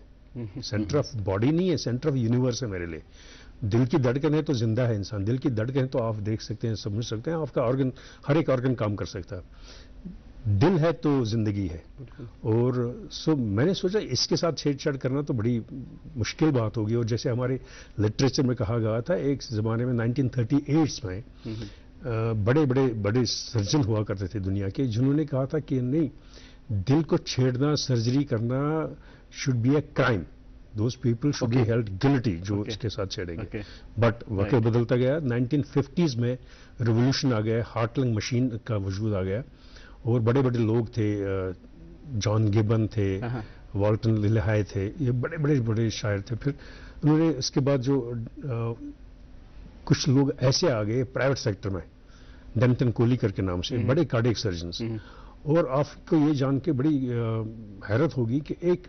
सेंटर ऑफ बॉडी नहीं है, सेंटर ऑफ यूनिवर्स है मेरे लिए। दिल की धड़कन है तो जिंदा है इंसान, दिल की धड़कन है तो आप देख सकते हैं, समझ सकते हैं, आपका ऑर्गन, हर एक ऑर्गन काम कर सकता है। दिल है तो जिंदगी है। और सो मैंने सोचा इसके साथ छेड़छाड़ करना तो बड़ी मुश्किल बात होगी। और जैसे हमारे लिटरेचर में कहा गया था, एक ज़माने में 1938 में बड़े सर्जन हुआ करते थे दुनिया के, जिन्होंने कहा था कि नहीं, दिल को छेड़ना, सर्जरी करना should be a crime, those people should be held guilty जो इसके साथ छेड़ेंगे। बट वक्त बदलता गया, 1950s में रिवोल्यूशन आ गया, हार्ट लंग मशीन का वजूद आ गया, और बड़े लोग थे, जॉन गिबन थे, वॉल्टन लिलेहाय थे, ये बड़े शायर थे। फिर उन्होंने इसके बाद जो कुछ लोग ऐसे आ गए प्राइवेट सेक्टर में, डेम्पटन कोली करके नाम से, बड़े कार्डियक सर्जन्स। और आपको ये जान के बड़ी हैरत होगी कि एक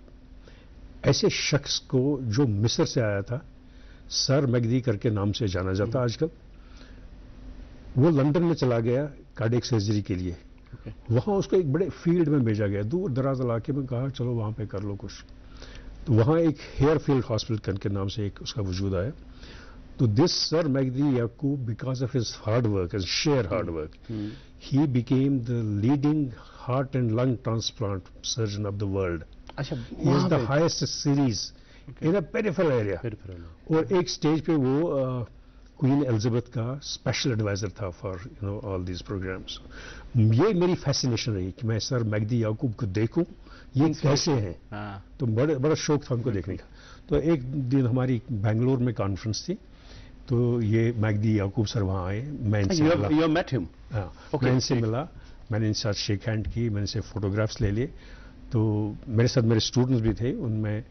ऐसे शख्स को जो मिस्र से आया था, सर मैगदी करके नाम से जाना जाता आजकल, वो लंदन में चला गया कार्डियक सर्जरी के लिए। वहाँ उसको एक बड़े फील्ड में भेजा गया, दूर दराज इलाके में, कहा चलो वहाँ पे कर लो कुछ। तो वहाँ एक हेयर फील्ड हॉस्पिटल के नाम से एक उसका वजूद आया। तो this sir Magdi Yacoub, because of his hard work, his share hard work, he became the leading heart and lung transplant surgeon of the world. अच्छा, He is the highest series in a peripheral area. और एक stage पे वो queen Elizabeth का special adviser था for all these programmes. ये मेरी fascination रही कि मैं सर मैगदी याकूब को देखूं, ये कैसे हैं। तो बड़ा शौक था उनको देखने का। तो एक दिन हमारी बेंगलोर में कॉन्फ्रेंस थी, तो ये मैगदी याकूब सर वहाँ आए, मैं इनसे मिला। मैं इनसे मिला, मैंने इनके साथ शेक हैंड की, मैंने इनसे फोटोग्राफ्स ले लिए। तो मेरे साथ मेरे स्टूडेंट्स भी थे उनमें,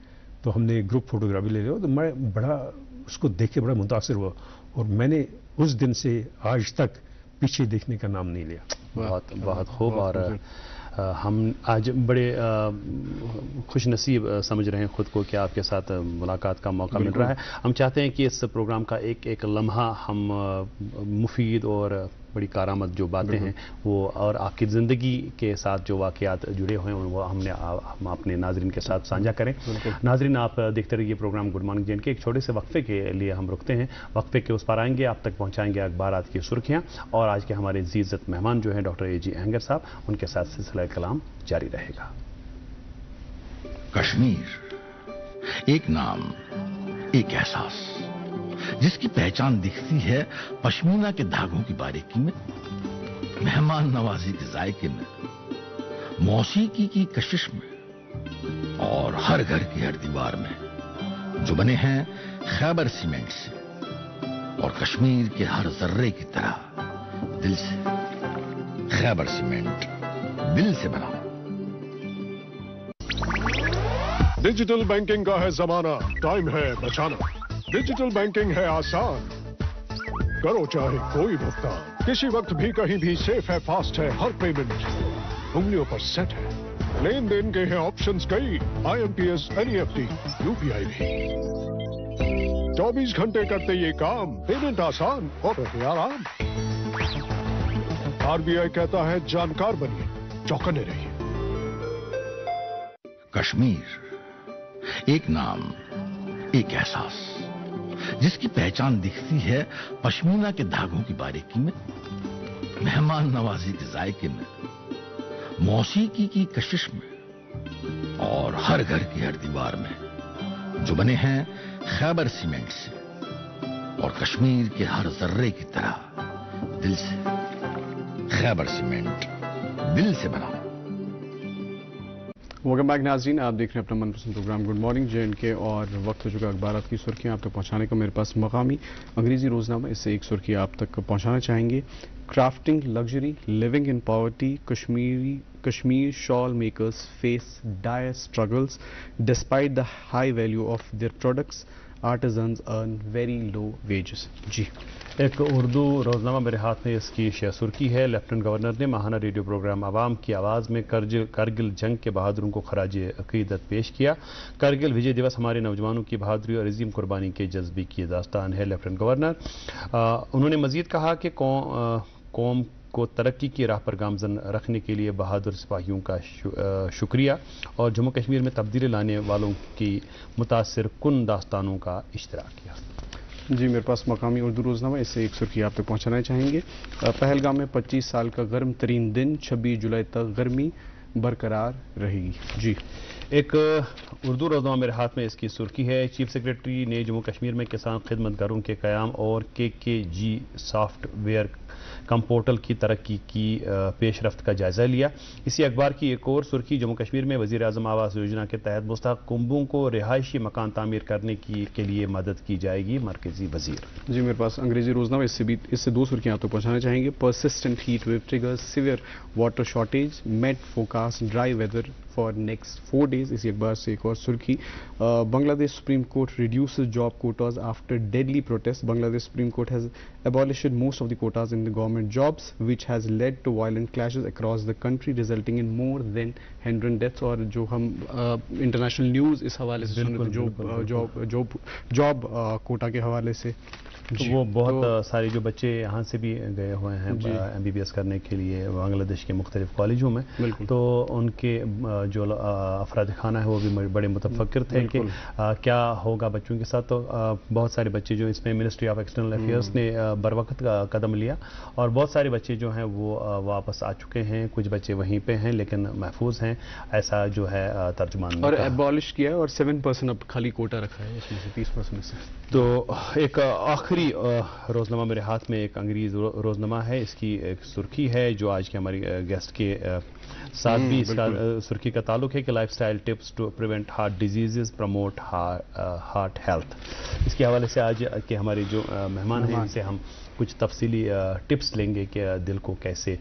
तो हमने ग्रुप फोटोग्राफी ले लिया। तो मैं बड़ा उसको देख के बड़ा मुतासिर हुआ, और मैंने उस दिन से आज तक पीछे देखने का नाम नहीं लिया। बहुत बहुत खूब। और हम आज बड़े खुश नसीब समझ रहे हैं खुद को कि आपके साथ मुलाकात का मौका मिल रहा है। हम चाहते हैं कि इस प्रोग्राम का एक एक लम्हा हम मुफीद और बड़ी कारामद जो बातें हैं वो, और आपकी ज़िंदगी के साथ जो वाक़यात जुड़े हुए हैं वो हम अपने नाजरीन के साथ साझा करें। नाजरीन, आप देखते रहिए प्रोग्राम गुड मॉर्निंग जेएनके। एक छोटे से वक्फे के लिए हम रुकते हैं, वक्फे के उस पार आएंगे, आप तक पहुँचाएंगे अखबारात की सुर्खियाँ, और आज के हमारे इज़्ज़त मेहमान जो हैं डॉक्टर ए.जी. अहंगर साहब, उनके साथ सिलसिला कलाम जारी रहेगा। कश्मीर एक नाम, एक एहसास, जिसकी पहचान दिखती है पश्मीना के धागों की बारीकी में, मेहमान नवाजी के जायके में, मौसीकी की कशिश में, और हर घर की हर दीवार में, जो बने हैं खैबर सीमेंट से, और कश्मीर के हर जर्रे की तरह दिल से। खैबर सीमेंट, दिल से बना। डिजिटल बैंकिंग का है जमाना, टाइम है बचाना। डिजिटल बैंकिंग है आसान, करो चाहे कोई भुगतान, किसी वक्त भी कहीं भी, सेफ है, फास्ट है, हर पेमेंट उंगलियों पर सेट है। लेन देन के हैं ऑप्शंस कई, IMPS, NEFT, UPI भी। 24 घंटे करते ये काम, पेमेंट आसान और रहे आराम। RBI कहता है जानकार बनिए, चौकन्ने रहिए। कश्मीर एक नाम, एक एहसास, जिसकी पहचान दिखती है पश्मीना के धागों की बारीकी में, मेहमान नवाजी के जायके में, मौसीकी की कशिश में, और हर घर की हर दीवार में, जो बने हैं खैबर सीमेंट से, और कश्मीर के हर जर्रे की तरह दिल से। खैबर सीमेंट, दिल से बना। वेलकम बैक नाज़रीन, आप देख रहे हैं अपना मनपसंद प्रोग्राम गुड मॉर्निंग जेएनके, और वक्त हो चुका अखबारात की सुर्खियां आप तक पहुंचाने का। मेरे पास मकामी अंग्रेजी रोजनामा, इससे एक सुर्खी आप तक पहुंचाना चाहेंगे। Crafting luxury, living in poverty, Kashmir shawl makers face dire struggles despite the high value of their products, artisans earn very low wages. जी, एक उर्दू रोजनामा मेरे हाथ में, इसकी शेयर सुर्खी है, लेफ्टिनेंट गवर्नर ने माहाना रेडियो प्रोग्राम आवाम की आवाज़ में करगिल जंग के बहादुरों को खराज अकीदत पेश किया। करगिल विजय दिवस हमारे नौजवानों की बहादुरी और अजीम कुर्बानी के जज्बे की दास्तान है। लेफ्टिनेंट गवर्नर उन्होंने मजीद कहा कि कौम को तरक्की की राह पर गामजन रखने के लिए बहादुर सिपाहियों का शुक्रिया, और जम्मू कश्मीर में तब्दीली लाने वालों की मुतासिर कुन दास्तानों का इश्तराक किया। जी, मेरे पास मकामी उर्दू रोजनामा, इससे एक सुर्खी आप तक पहुंचाना चाहेंगे। पहलगाम में 25 साल का गर्म तरीन दिन, 26 जुलाई तक गर्मी बरकरार रहेगी। जी, एक उर्दू रोजनामा मेरे हाथ में, इसकी सुर्खी है, चीफ सेक्रेटरी ने जम्मू कश्मीर में किसान खिदमत घरों के क़याम और KKG सॉफ्टवेयर कम पोर्टल की तरक्की की पेशरफ्त का जायजा लिया। इसी अखबार की एक और सुर्खी, जम्मू कश्मीर में वज़ीर आज़म आवास योजना के तहत मुस्तहक़ कुंबों को रिहायशी मकान तामीर करने के लिए मदद की जाएगी, मरकजी वजीर। जी, मेरे पास अंग्रेजी रोजनामा, इससे दो सुर्खियां आप तक पहुंचाना चाहेंगे। Persistent heat wave triggers severe water shortage, Met forecast dry weather for next 4 days। इसी अखबार से एक और सुर्खी, Bangladesh supreme court reduces job quotas after deadly protest. Bangladesh supreme court has abolished most of the quotas in the government jobs, which has led to violent clashes across the country, resulting in more than 100 deaths। और जो हम international news इस हवाले से सुन रहे थे, job Kota के हवाले से, تو وہ بہت سارے جو بچے یہاں سے بھی گئے ہوئے ہیں MBBS کرنے کے لیے بنگلہ دیش کے مختلف کالجوں میں، تو ان کے جو افراد خانہ ہے وہ بھی بڑے متفکر تھے کہ کیا ہوگا بچوں کے ساتھ. تو بہت سارے بچے جو اس میں منسٹری آف ایکسٹرنل افیئرس نے بر وقت قدم لیا اور بہت سارے بچے جو ہیں وہ واپس آ چکے ہیں. کچھ بچے وہیں پہ ہیں لیکن محفوظ ہیں، ایسا جو ہے ترجمان اور ایبالش کیا اور 7% اب خالی کوٹا رکھا ہے اس میں سے 30% سے. تو ایک آخری روزنامہ میرے ہاتھ میں ایک انگریز روزنامہ ہے، اس کی ایک سرخی ہے جو آج کے ہماری گیسٹ کے ساتھ بھی اس کا سرخی کا تعلق ہے کہ life style tips to prevent heart diseases promote heart health. اس کے حوالے سے آج کے ہمارے جو مہمان ہیں ان سے ہم کچھ تفصیلی ٹپس لیں گے کہ دل کو کیسے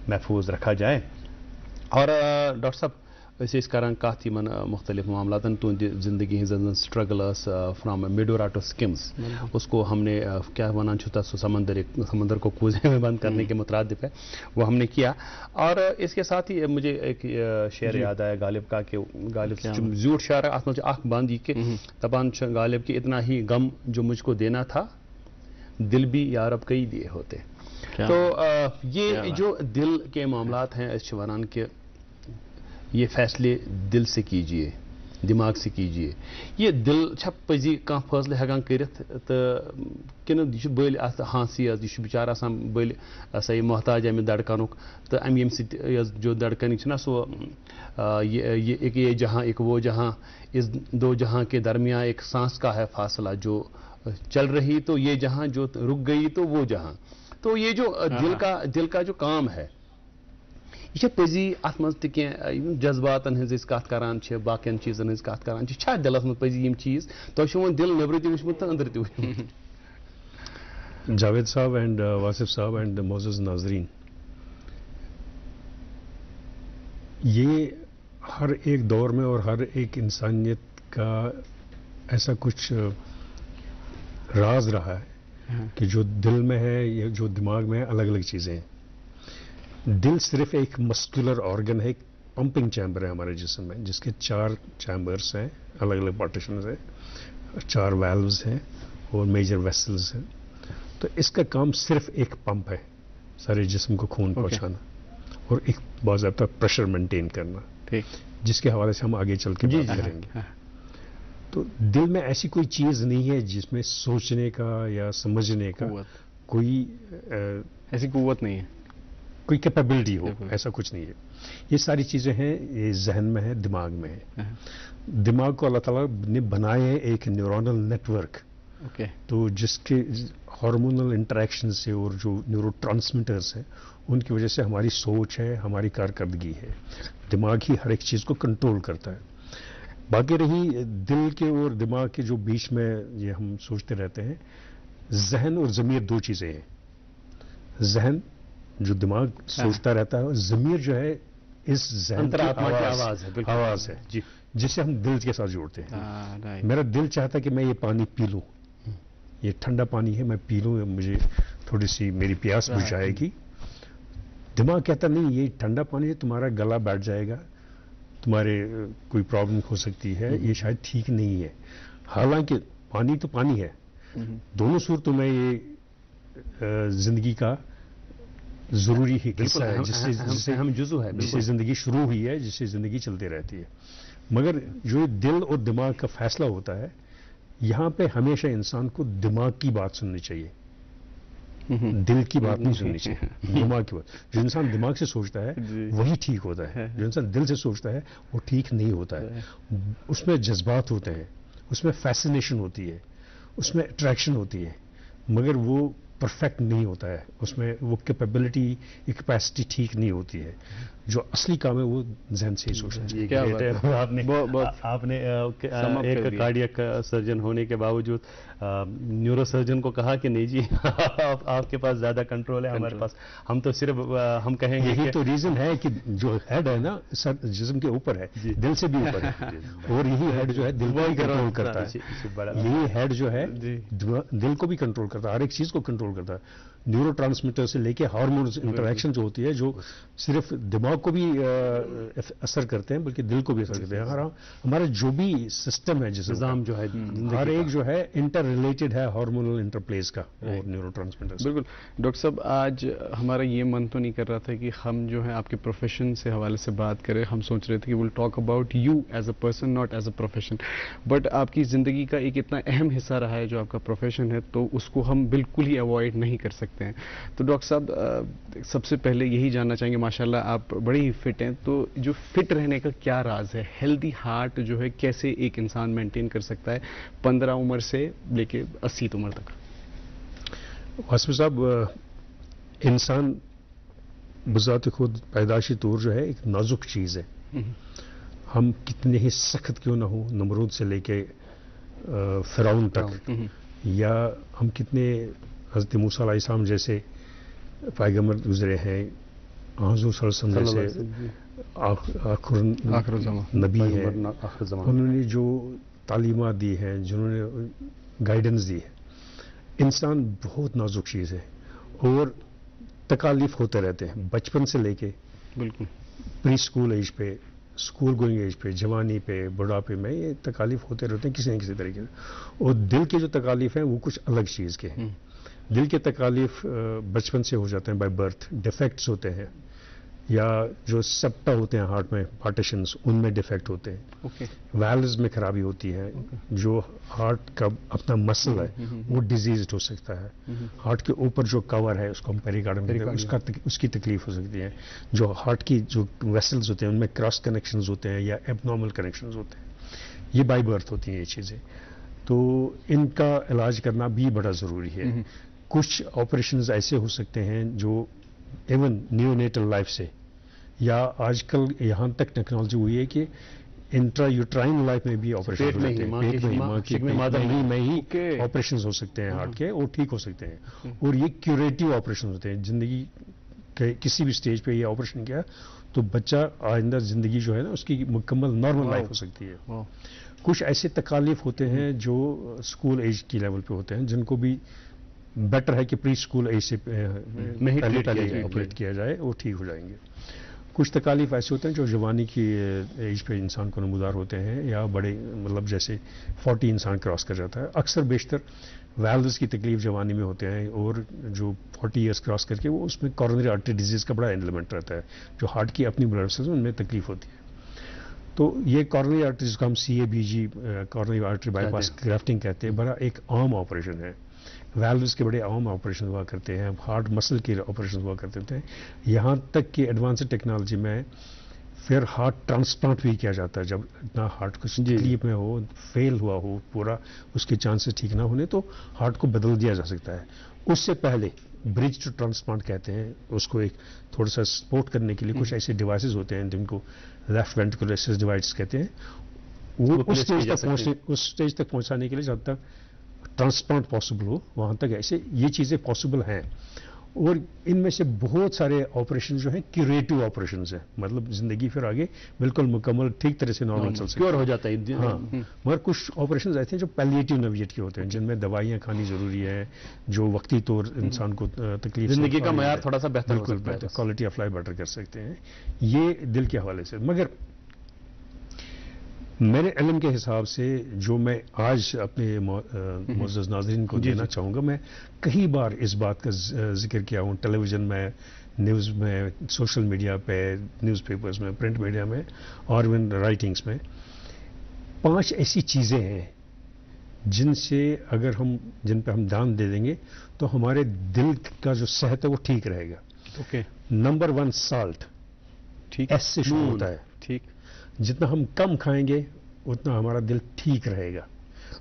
محفوظ رکھا جائے. اور ڈاکٹر صاحب ویسے اس کارن کات یمن مختلف معاملات تہند زندگی ہز سٹرگلس فرام میڈورا ٹو سکمز، اس کو ہم نے کیا ونان چھتا سو سمندر کو کوزے میں بند کرنے کے مترادف ہے، وہ ہم نے کیا. اور اس کے ساتھ ہی مجھے ایک شعر یاد آیا غالب کا کہ غالب زیوٹ شعر ہے، اتنا اخ بند یہ کہ دپان غالب کہ اتنا ہی غم جو مجھ کو دینا تھا دل بھی یارب کئی دیے ہوتے. تو یہ جو دل کے معاملات ہیں اس ونان کہ یہ فیصلے دل سے کیجئے، دماغ سے کیجئے. یہ دل چھا پزی کان فیصلے ہیکان کرت تو کن یہ بل ہانسی یہ بچار آسان بل سا یہ محتاج امہ دڑکنک تو ام یم ست جو دڑکنی نا سو یہ ایک یہ جہاں ایک وہ جہاں، اس دو جہاں کے درمیان ایک سانس کا ہے فاصلہ، جو چل رہی تو یہ جہاں، جو رک گئی تو وہ جہاں. تو یہ جو دل کا جو کام ہے یہ پزی ات مز تہ جذباتن ہز کت کران باقین چیزن ہز کت کران چھا دلس مز پزی یم چیز تہ وون دل نبر تہ وچمت تو اندر تہ وچمت. جاوید صاحب اینڈ واصف صاحب اینڈ معزز ناظرین، یہ ہر ایک دور میں اور ہر ایک انسانیت کا ایسا کچھ راز رہا ہے کہ جو دل میں ہے یا جو دماغ میں ہے الگ الگ چیزیں ہیں. دل صرف ایک مسکولر آرگن ہے، ایک پمپنگ چیمبر ہے ہمارے جسم میں جس کے 4 چیمبرس ہیں، الگ الگ پارٹیشنز ہیں، 4 ویلوز ہیں اور میجر ویسلز ہیں. تو اس کا کام صرف ایک پمپ ہے، سارے جسم کو خون پہنچانا اور ایک باضابطہ پریشر مینٹین کرنا، جس کے حوالے سے ہم آگے چل کے بات کریں گے. تو دل میں ایسی کوئی چیز نہیں ہے جس میں سوچنے کا یا سمجھنے کا کوئی ایسی قوت نہیں ہے، کوئی کیپیبلٹی ہو، ایسا کچھ نہیں ہے. یہ ساری چیزیں ہیں، یہ ذہن میں ہے، دماغ میں ہے. دماغ کو اللہ تعالیٰ نے بنائے ہیں ایک نیورونل نیٹ ورک، تو جس کے ہارمونل انٹریکشن سے اور جو نیورو ٹرانسمیٹرز ہیں ان کی وجہ سے ہماری سوچ ہے، ہماری کارکردگی ہے. دماغ ہی ہر ایک چیز کو کنٹرول کرتا ہے. باقی رہی دل کے اور دماغ کے جو بیچ میں یہ ہم سوچتے رہتے ہیں، ذہن اور ضمیر 2 چیزیں ہیں. ذہن جو دماغ سوچتا رہتا ہے اور ضمیر جو ہے اس ذہن کی آواز ہے جسے ہم دل کے ساتھ جوڑتے ہیں. میرا دل چاہتا ہے کہ میں یہ پانی پی لوں، یہ ٹھنڈا پانی ہے، میں پی لوں، مجھے تھوڑی سی میری پیاس بجھ جائے گی. دماغ کہتا نہیں یہ ٹھنڈا پانی ہے، تمہارا گلا بیٹھ جائے گا، تمہارے کوئی پرابلم ہو سکتی ہے، یہ شاید ٹھیک نہیں ہے. حالانکہ پانی تو پانی ہے، دونوں صورتوں میں یہ زندگی کا ضروری حصہ ہے، جس سے ہم جزو ہے، جس سے زندگی شروع ہوئی ہے، جس سے زندگی چلتی رہتی ہے. مگر جو دل اور دماغ کا فیصلہ ہوتا ہے، یہاں پہ ہمیشہ انسان کو دماغ کی بات سننی چاہیے، دل کی بات نہیں سننی چاہیے. دماغ کی بات، جو انسان دماغ سے سوچتا ہے وہی ٹھیک ہوتا ہے، جو انسان دل سے سوچتا ہے وہ ٹھیک نہیں ہوتا ہے. اس میں جذبات ہوتے ہیں، اس میں فیسنیشن ہوتی ہے، اس میں اٹریکشن ہوتی ہے، مگر وہ پرفیکٹ نہیں ہوتا ہے، اس میں وہ کیپیبلٹی، کیپیسٹی ٹھیک نہیں ہوتی ہے. جو اصلی کام ہے وہ ذہن سے ہی سوچنا ہے. آپ نے ایک کارڈیاک سرجن ہونے کے باوجود نیورو سرجن کو کہا کہ نہیں جی آپ کے پاس زیادہ کنٹرول ہے، ہمارے پاس ہم تو صرف ہم کہیں گے. یہی تو ریزن ہے کہ جو ہیڈ ہے نا جسم کے اوپر ہے، دل سے بھی اوپر ہے، اور یہی ہیڈ جو ہے دل کو بھی کنٹرول کرتا ہے. یہی ہیڈ جو ہے دل کو بھی کنٹرول کرتا ہے، ہر ایک چیز کو کنٹرول کرتا ہے. نیورو ٹرانسمیٹر سے لے کے ہارمونز انٹریکشن جو ہوتی ہے، جو صرف دماغ को भी असर करते हैं, बल्कि दिल को भी असर करते हैं। हमारा जो भी सिस्टम है, जिसम निज़ाम जो है हर एक जो है इंटर रिलेटेड है हार्मोनल इंटरप्लेस का और न्यूरोट्रांसमीटर्स। बिल्कुल डॉक्टर साहब, आज हमारा ये मन तो नहीं कर रहा था कि हम जो है आपके प्रोफेशन से हवाले से बात करें। हम सोच रहे थे कि will talk about you as a person, not as a profession. But आपकी ज़िंदगी का एक इतना अहम हिस्सा रहा है जो आपका प्रोफेशन है, तो उसको हम बिल्कुल ही अवॉइड नहीं कर सकते हैं। तो डॉक्टर साहब, सबसे पहले यही जानना चाहेंगे, माशाल्लाह आप बड़े ही फिट हैं, तो जो फिट रहने का क्या राज है? हेल्दी हार्ट जो है कैसे एक इंसान मेंटेन कर सकता है 15 उम्र से लेके 80 उम्र तक? वासिफ साहब, इंसान बज़ात खुद पैदाशी तौर जो है एक नाजुक चीज़ है। हम कितने ही सख्त क्यों ना हो, नमरूद से लेके फिरौन तक, या हम कितने हज़रत मूसा अलैहिस्सलाम जैसे पैगंबर गुजरे हैं, हुज़ूर सल्लल्लाहु अलैहि वसल्लम जैसे आखिर नबी हैं, उन्होंने जो तालीमात दी हैं, जिन्होंने गाइडेंस दी है, इंसान बहुत नाजुक चीज़ है और तकालीफ होते रहते हैं बचपन से लेके बिल्कुल प्री स्कूल एज पे, स्कूल गोइंग एज पे, जवानी पे, बुढ़ापे में ये तकालीफ होते रहते हैं किसी न किसी तरीके से। और दिल के जो तकालीफ हैं वो कुछ अलग चीज़ के हैं। दिल के तकालीफ बचपन से हो जाते हैं, बाय बर्थ डिफेक्ट्स होते हैं, या जो सेप्टा होते हैं हार्ट में, पार्टीशंस, उनमें डिफेक्ट होते हैं। वैल्व्स में खराबी होती है। जो हार्ट का अपना मसल है वो डिजीज्ड हो सकता है। हार्ट के ऊपर जो कवर है उसको हम पेरिकार्डियम कहते हैं, उसकी तकलीफ हो सकती है। जो हार्ट की जो वेसल्स होते हैं उनमें क्रॉस कनेक्शंस होते हैं या एबनॉर्मल कनेक्शंस होते हैं, ये बाय बर्थ होती हैं ये चीज़ें। तो इनका इलाज करना भी बड़ा ज़रूरी है। कुछ ऑपरेशंस ऐसे हो सकते हैं जो इवन नियोनेटल लाइफ से, या आजकल यहाँ तक टेक्नोलॉजी हुई है कि इंट्रा यूट्राइन लाइफ में भी ऑपरेशन हो सकते हैं, पेट में माँ की में ही ऑपरेशन हो सकते हैं हार्ट के, और ठीक हो सकते हैं। और ये क्यूरेटिव ऑपरेशन होते हैं। जिंदगी के किसी भी स्टेज पे ये ऑपरेशन किया तो बच्चा आइंदा जिंदगी जो है ना उसकी मुकम्मल नॉर्मल लाइफ हो सकती है। कुछ ऐसे तकालीफ होते हैं जो स्कूल एज की लेवल पे होते हैं, जिनको भी बेटर है कि प्री स्कूल एज से पहले ऑपरेट किया जाए, वो ठीक हो जाएंगे। कुछ तकालीफ ऐसे होते हैं जो जवानी की एज पे इंसान को नमूदार होते हैं, या बड़े मतलब जैसे 40 इंसान क्रॉस कर जाता है। अक्सर बेशतर वैल्व्स की तकलीफ जवानी में होते हैं, और जो 40 ईयर्स क्रॉस करके वो उसमें कॉरोनरी आर्टरी डिजीज़ का बड़ा एलिमेंट रहता है। जो हार्ट की अपनी ब्लड वेसल्स उनमें तकलीफ होती है। तो ये कॉरोनरी आर्टरी जिसको हम CABG coronary artery bypass grafting कहते हैं, बड़ा एक आम ऑपरेशन है। वैल्व्स के बड़े आम ऑपरेशन हुआ करते हैं, हार्ट मसल के ऑपरेशन हुआ करते थे। यहाँ तक कि एडवांस्ड टेक्नोलॉजी में फिर हार्ट ट्रांसप्लांट भी किया जाता है। जब इतना हार्ट को तकलीफ में हो, फेल हुआ हो पूरा, उसके चांसेस ठीक ना होने, तो हार्ट को बदल दिया जा सकता है। उससे पहले ब्रिज टू ट्रांसप्लांट कहते हैं उसको, एक थोड़ा सा सपोर्ट करने के लिए कुछ ऐसे डिवाइसेस होते हैं जिनको लेफ्ट वेंट्रिकुलर असिस्ट डिवाइस कहते हैं। वो उस स्टेज तक पहुंचाने के लिए जब तक ट्रांसप्लांट पॉसिबल हो वहां तक ऐसे ये चीजें पॉसिबल हैं। और इनमें से बहुत सारे ऑपरेशन जो हैं क्यूरेटिव ऑपरेशन हैं, मतलब जिंदगी फिर आगे बिल्कुल मुकम्मल ठीक तरह से नॉर्मल चल सकती क्योर हो जाता है। हाँ, मगर कुछ ऑपरेशन ऐसे हैं जो पैलिएटिव नोविएट के होते हैं, जिनमें दवाइयाँ खानी जरूरी है, जो वक्ती तौर इंसान को तकलीफ, जिंदगी का मयार थोड़ा सा बेहतर हो सकता है, क्वालिटी ऑफ लाइफ बेटर कर सकते हैं। ये दिल के हवाले से। मगर मेरे इल्म के हिसाब से जो मैं आज अपने मुअज़्ज़ज़ नाज़रीन को देना चाहूँगा, मैं कई बार इस बात का जिक्र किया हूँ टेलीविज़न में, न्यूज़ में, सोशल मीडिया पे, न्यूज़पेपर्स में, प्रिंट मीडिया में, और इवन राइटिंग्स में। 5 ऐसी चीज़ें हैं जिनसे अगर जिन पे हम ध्यान दे देंगे तो हमारे दिल का जो सेहत है वो ठीक रहेगा। नंबर 1 साल्ट, ठीक, एस से शुरू होता है। ठीक, जितना हम कम खाएंगे उतना हमारा दिल ठीक रहेगा।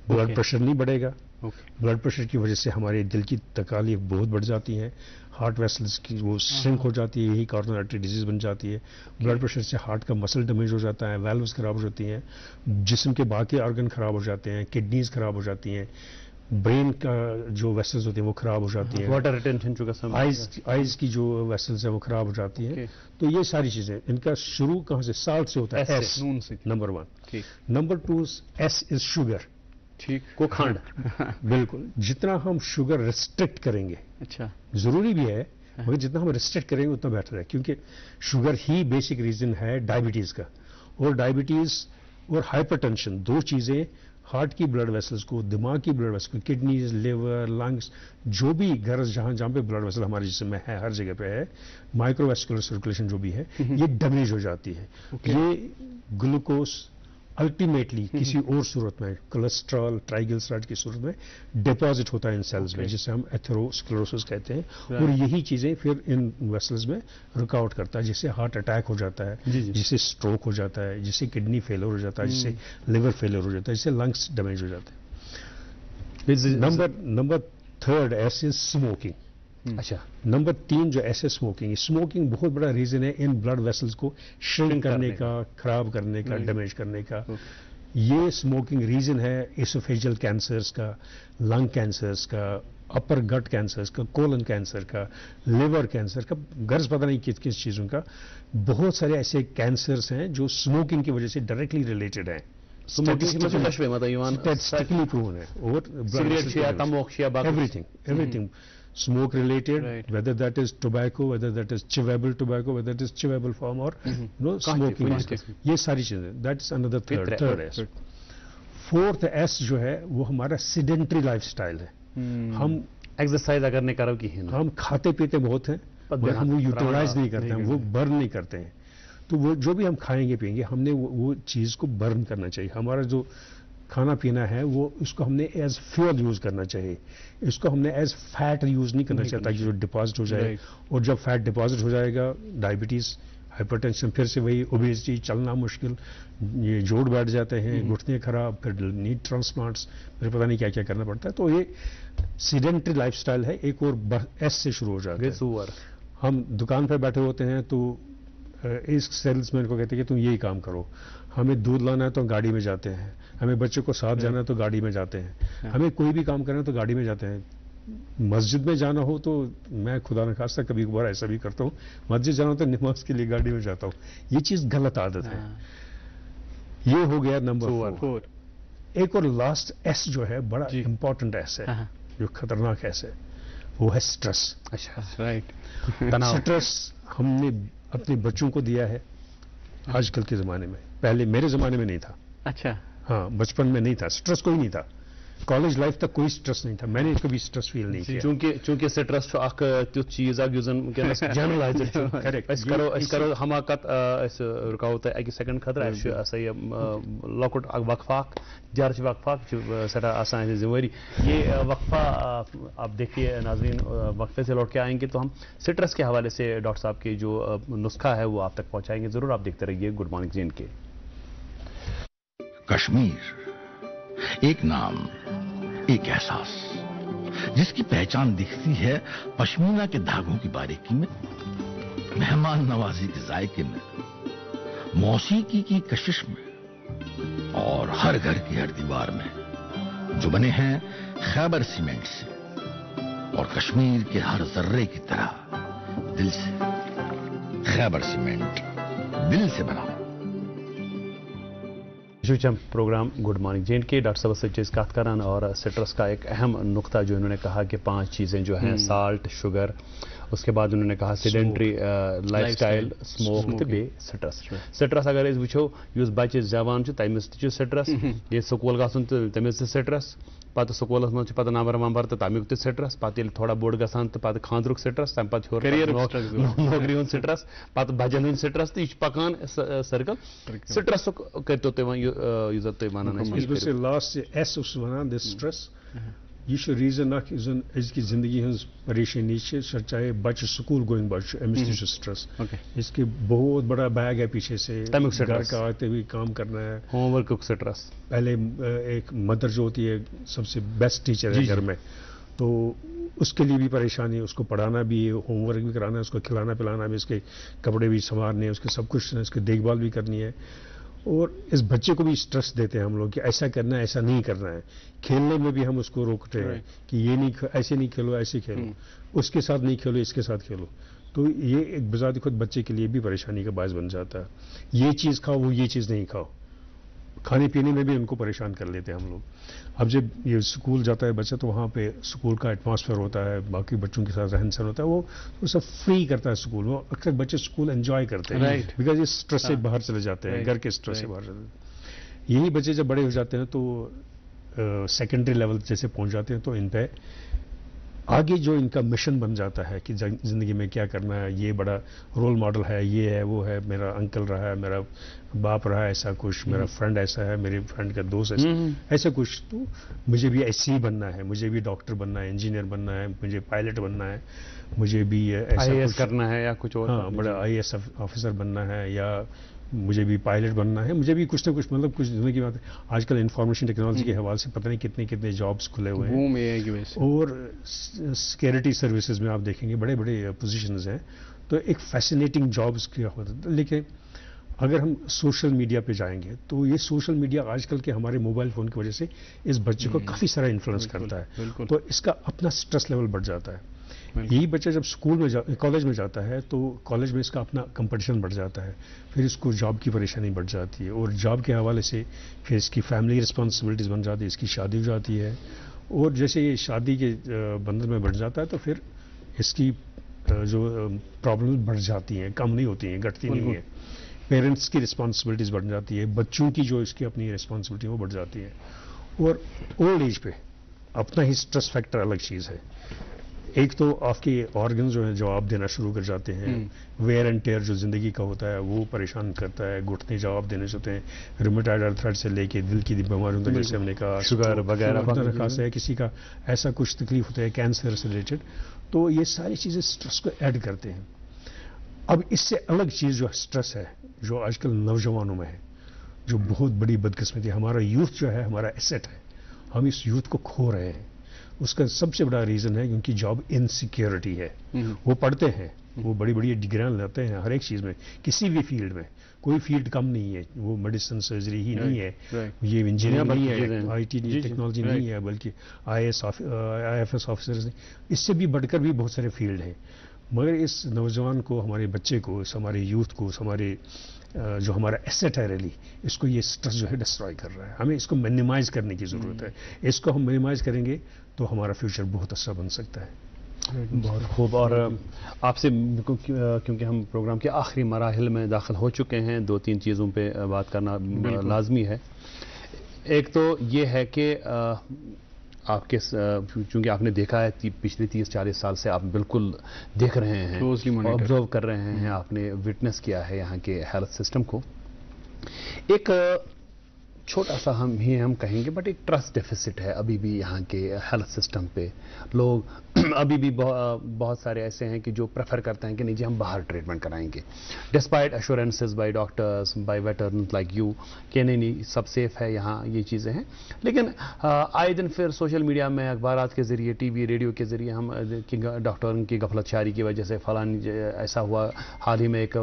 ब्लड प्रेशर नहीं बढ़ेगा। ब्लड प्रेशर की वजह से हमारे दिल की तकालीफ बहुत बढ़ जाती है, हार्ट वेसल्स की वो श्रिंक हो जाती है, यही कॉरोनरी आर्टरी डिजीज बन जाती है। ब्लड प्रेशर से हार्ट का मसल डैमेज हो जाता है, वैल्व्स खराब हो जाती हैं, जिस्म के बाकी ऑर्गन खराब हो जाते हैं, किडनीज खराब हो जाती हैं, ब्रेन का जो वेसल्स होती हैं वो खराब हो जाती हैं, वाटर रिटेंशन आइज की जो वेसल्स हैं वो खराब हो जाती हैं। तो ये सारी चीजें, इनका शुरू कहाँ से? साल्ट से होता है, S, number 1। Number 2 S is sugar, ठीक, को खंड। बिल्कुल, जितना हम शुगर रिस्ट्रिक्ट करेंगे, अच्छा, जरूरी भी है, मगर जितना हम रिस्ट्रिक्ट करेंगे उतना बेटर है, क्योंकि शुगर ही बेसिक रीजन है डायबिटीज़ का, और डायबिटीज़ और हाइपरटेंशन दो चीज़ें हार्ट की ब्लड वेसल्स को, दिमाग की ब्लड वेसल्स को, किडनीज, लिवर, लंग्स, जो भी गर्ज जहाँ पे ब्लड वेसल हमारे जिस्म में है, हर जगह पे है, माइक्रोवेस्कुलर सर्कुलेशन जो भी है, ये डैमेज हो जाती है। ये ग्लूकोज अल्टीमेटली किसी और सूरत में, कोलेस्ट्रॉल, ट्राइग्लिसराइड की सूरत में डिपॉजिट होता है इन सेल्स में, जिसे हम एथेरोस्क्लेरोसिस कहते हैं, और यही चीज़ें फिर इन वेसल्स में रुकावट करता है, जिससे हार्ट अटैक हो जाता है, जिससे स्ट्रोक हो जाता है, जिससे किडनी फेलियर हो जाता है, जिससे लिवर फेलियर हो जाता है, जिससे लंग्स डैमेज हो जाते हैं। नंबर थर्ड ऐसे स्मोकिंग। अच्छा, नंबर 3 जो ऐसे स्मोकिंग बहुत बड़ा रीजन है इन ब्लड वेसल्स को श्रिंक करने का, खराब करने का, डैमेज करने का। ये स्मोकिंग रीजन है एसोफेजियल कैंसर्स का, लंग कैंसर्स का, अपर गट कैंसर्स का, कोलन कैंसर का, लिवर कैंसर का, गर्ज पता नहीं किस किस चीज़ों का। बहुत सारे ऐसे कैंसर्स हैं जो स्मोकिंग की वजह से डायरेक्टली रिलेटेड हैं, स्टैटिस्टिकली प्रूवन है, और everything smoke related, whether that is tobacco, whether that is chewable tobacco, whether it is chewable form or smoking, ये सारी चीजें, that's another third S। Fourth S जो है वो हमारा sedentary lifestyle है। हम एक्सरसाइज करने का हम खाते पीते बहुत हैं, मगर हम वो यूटिलाइज नहीं करते हैं, वो बर्न नहीं करते हैं। तो वो जो भी हम खाएंगे पिएंगे, हमने वो चीज को बर्न करना चाहिए। हमारा जो खाना पीना है वो उसको हमने एज फ्यूल यूज करना चाहिए, इसको हमने एज फैट यूज नहीं करना चाहिए, ताकि जो डिपॉजिट हो जाए, और जब फैट डिपॉजिट हो जाएगा, डायबिटीज, हाइपरटेंशन, फिर से वही ओबेसिटी, चलना मुश्किल, ये जोड़ बैठ जाते हैं, घुटने खराब, फिर नीड ट्रांसप्लांट्स, फिर पता नहीं क्या क्या करना पड़ता है। तो ये सीडेंटरी लाइफस्टाइल है, एक और एस से शुरू हो जाता है। हम दुकान पर बैठे होते हैं तो इस सेल्समैन को कहते हैं कि तुम यही काम करो, हमें दूध लाना है तो गाड़ी में जाते हैं, हमें बच्चों को साथ जाना है तो गाड़ी में जाते हैं, हमें कोई भी काम करना है तो गाड़ी में जाते हैं। मस्जिद में जाना हो तो मैं खुदा न खास्ता कभी कभार ऐसा भी करता हूँ, मस्जिद जाना हो तो नमाज के लिए गाड़ी में जाता हूँ। ये चीज गलत आदत है। ये हो गया नंबर 4। एक और लास्ट एस जो है बड़ा इंपॉर्टेंट एस है, जो खतरनाक एस है, वो है स्ट्रेस। अच्छा, राइट। स्ट्रेस हमने अपने बच्चों को दिया है आजकल के ज़माने में, पहले मेरे ज़माने में नहीं था। अच्छा, हाँ, बचपन में नहीं था, स्ट्रेस कोई नहीं था, कॉलेज लाइफ तक कोई स्ट्रेस नहीं था, मैंने कभी स्ट्रेस फील नहीं किया। चूंकि स्ट्रेस तुथ चीज जनरलाइज्ड करो हमाकत रुकावत अक सेकंड खतर लकुट वक्फा जर वक्फा सटा आसान जिम्मेवारी। ये वक्फा आप देखिए नाजरीन, वक्फे से लौट के आएंगे तो हम स्ट्रेस के हवाले से डॉक्टर साहब की जो नुस्खा है वो आप तक पहुंचाएंगे। जरूर आप देखते रहिए गुड मॉर्निंग जेन के। कश्मीर एक नाम, एक एहसास, जिसकी पहचान दिखती है पश्मीना के धागों की बारीकी में, मेहमान नवाजी के जायके में, मौसीकी की कशिश में, और हर घर की हर दीवार में, जो बने हैं खैबर सीमेंट से, और कश्मीर के हर जर्रे की तरह दिल से। खैबर सीमेंट, दिल से बना। प्रोग्राम गुड मॉर्निंग जेन के डॉक्टर साहब से चीज़ बात करान, और सिट्रस का एक अहम नुक्ता जो इन्होंने कहा कि 5 चीज़ें जो हैं, साल्ट, शुगर, उसके बाद उन्होंने कहा सीडेंट्री लाइफस्टाइल, स्मोक, बे सिट्रस अगर इस वो बच्चे जवान तमिस सिट्रस, ये स्कूल गसन तो तमिस सिट्रस, पत स्कूलस मज पत नंबर वंबर तो तमिक सिट्रस, पत थोड़ा बोड़ गसान तो पत खानद्रुक सिट्रस, तम पत नौकरी हुंद सिट्रस, पत बजन हुंद सिट्रस, तो यह पकान सर्कल सिट्रस करो तुम one last S one this stress. ये रीजन अजक जिंदगी हज परेशानी, चाहे बच्चे स्कूल गोइंग बच्चे अमिस स्ट्रेस, इसके बहुत बड़ा बैग है पीछे से, घर का आते हुए काम करना है, होमवर्क स्ट्रेस। पहले एक मदर जो होती है सबसे बेस्ट टीचर है घर में, तो उसके लिए भी परेशानी, उसको पढ़ाना भी है, होमवर्क भी कराना है, उसको खिलाना पिलाना भी, उसके कपड़े भी संवारने, उसके सब कुछ, उसकी देखभाल भी करनी है, और इस बच्चे को भी स्ट्रेस देते हैं हम लोग कि ऐसा करना है, ऐसा नहीं करना है। खेलने में भी हम उसको रोकते हैं कि ये नहीं, ऐसे नहीं खेलो, ऐसे खेलो, उसके साथ नहीं खेलो, इसके साथ खेलो। तो ये एक बजाते खुद बच्चे के लिए भी परेशानी का बायस बन जाता है। ये चीज़ खाओ, वो ये चीज़ नहीं खाओ, کھانے پینے میں بھی ان کو پریشان کر لیتے ہیں ہم لوگ. اب جب یہ اسکول جاتا ہے بچہ تو وہاں پہ اسکول کا ایٹماسفیئر ہوتا ہے, باقی بچوں کے ساتھ رہن سہن ہوتا ہے, وہ سب فری کرتا ہے اسکول. وہ اکثر بچے اسکول انجوائے کرتے ہیں بیکاز اس اسٹریس سے باہر چلے جاتے ہیں, گھر کے اسٹریس سے باہر چلے جاتے ہیں. یہی بچے جب بڑے ہو جاتے ہیں تو سیکنڈری لیول جیسے پہنچ جاتے ہیں تو ان پہ آگے جو ان کا مشن بن جاتا ہے کہ زندگی میں کیا کرنا ہے, یہ بڑا رول ماڈل ہے, یہ ہے, وہ ہے, میرا انکل رہا ہے, میرا باپ رہا ہے ایسا کچھ, میرا فرینڈ ایسا ہے, میرے فرینڈ کا دوست ایسا کچھ, تو مجھے بھی ایسے ہی بننا ہے, مجھے بھی ڈاکٹر بننا ہے, انجینئر بننا ہے, مجھے پائلٹ بننا ہے, مجھے بھی ایسا IAS کرنا ہے یا کچھ اور, ہاں بڑا IAS آفیسر بننا ہے, یا مجھے بھی پائلٹ بننا ہے, مجھے بھی کچھ نہ کچھ, مطلب کچھ زندگی کی بات ہے. آج کل انفارمیشن ٹیکنالوجی کے حوالے سے پتہ نہیں کتنے کتنے جابس کھلے ہوئے ہیں, اور سیکورٹی سروسز میں آپ دیکھیں گے بڑے بڑے پوزیشنز ہیں. تو ایک فیسینیٹنگ جابس کیا ہوتا ہے. لیکن اگر ہم سوشل میڈیا پہ جائیں گے تو یہ سوشل میڈیا آج کل کے ہمارے موبائل فون کی وجہ سے اس بچے کو کافی سارا انفلوئنس کرتا ہے, تو اس کا اپنا سٹریس لیول بڑھ جاتا ہے. یہی بچہ جب اسکول میں کالج میں جاتا ہے تو کالج میں اس کا اپنا کمپٹیشن بڑھ جاتا ہے, پھر اس کو جاب کی پریشانی بڑھ جاتی ہے, اور جاب کے حوالے سے پھر اس کی فیملی رسپانسبلٹیز بن جاتی ہے, اس کی شادی ہو جاتی ہے, اور جیسے یہ شادی کے بندھن میں بڑھ جاتا ہے تو پھر اس کی جو پرابلم بڑھ جاتی ہیں, کم نہیں ہوتی ہیں, گھٹتی نہیں ہیں. پیرنٹس کی رسپانسبلٹیز بڑھ جاتی ہے, بچوں کی جو اس کی اپنی رسپانسبلٹی وہ بڑھ جاتی ہے. اور اولڈ ایج پہ اپنا ہی اسٹریس فیکٹر الگ چیز ہے. ایک تو آپ کے آرگنز جو ہیں جواب دینا شروع کر جاتے ہیں, ویئر اینڈ ٹیئر جو زندگی کا ہوتا ہے وہ پریشان کرتا ہے, گھٹنے جواب دینے ہوتے ہیں, ریمیٹائڈ آرتھرائٹ سے لے کے دل کی بیماریوں تک, جیسے ہم نے کہا شوگر وغیرہ خاص ہے, کسی کا ایسا کچھ تکلیف ہوتا ہے کینسر سے ریلیٹڈ, تو یہ ساری چیزیں اسٹریس کو ایڈ کرتے ہیں. اب اس سے الگ چیز جو اسٹریس ہے جو آج کل نوجوانوں میں ہے, جو بہت بڑی بدقسمتی ہے. ہمارا یوتھ جو ہے ہمارا ایسٹ ہے, ہم اس یوتھ کو کھو رہے ہیں. اس کا سب سے بڑا ریزن ہے کیونکہ جاب انسیکیورٹی ہے. وہ پڑھتے ہیں, وہ بڑی بڑی ڈگریاں لیتے ہیں ہر ایک چیز میں, کسی بھی فیلڈ میں, کوئی فیلڈ کم نہیں ہے. وہ میڈیسن سرجری ہی نہیں ہے, یہ انجینئر نہیں ہے, IT ٹیکنالوجی نہیں ہے, بلکہ IAS آفیسرز نہیں. اس سے بھی بڑھ کر بھی بہت سارے فیلڈ ہیں. مگر اس نوجوان کو, ہمارے بچے کو, اس ہمارے یوتھ کو, ہمارے جو ہمارا ایسٹ ہے ریلی, اس کو یہ اسٹریس جو ہے ڈسٹرائے کر رہا ہے. ہمیں اس کو منیمائز کرنے کی ضرورت ہے. اس کو ہم منیمائز کریں گے تو ہمارا فیوچر بہت اچھا بن سکتا ہے. بہت خوب. اور آپ سے کیونکہ ہم پروگرام کے آخری مراحل میں داخل ہو چکے ہیں, 2-3 چیزوں پہ بات کرنا لازمی ہے. ایک تو یہ ہے کہ آپ کے, چونکہ آپ نے دیکھا ہے پچھلے 30-40 سال سے آپ بالکل دیکھ رہے ہیں, آبزرو کر رہے ہیں, آپ نے وٹنس کیا ہے یہاں کے ہیلتھ سسٹم کو. ایک چھوٹا سا ہم کہیں گے, بٹ ایک ٹرسٹ ڈیفیسٹ ہے ابھی بھی یہاں کے ہیلتھ سسٹم پہ. لوگ ابھی بھی بہت سارے ایسے ہیں کہ جو پریفر کرتے ہیں کہ نہیں جی ہم باہر ٹریٹمنٹ کرائیں گے, despite assurances by doctors, by veterans like you, کہ نہیں سب سیف ہے یہاں, یہ چیزیں ہیں. لیکن آئے دن پھر سوشل میڈیا میں, اخبارات کے ذریعے, ٹی وی ریڈیو کے ذریعے ہم ڈاکٹروں کی غفلت شعاری کی وجہ سے فلاں ایسا ہوا. حال ہی میں ایک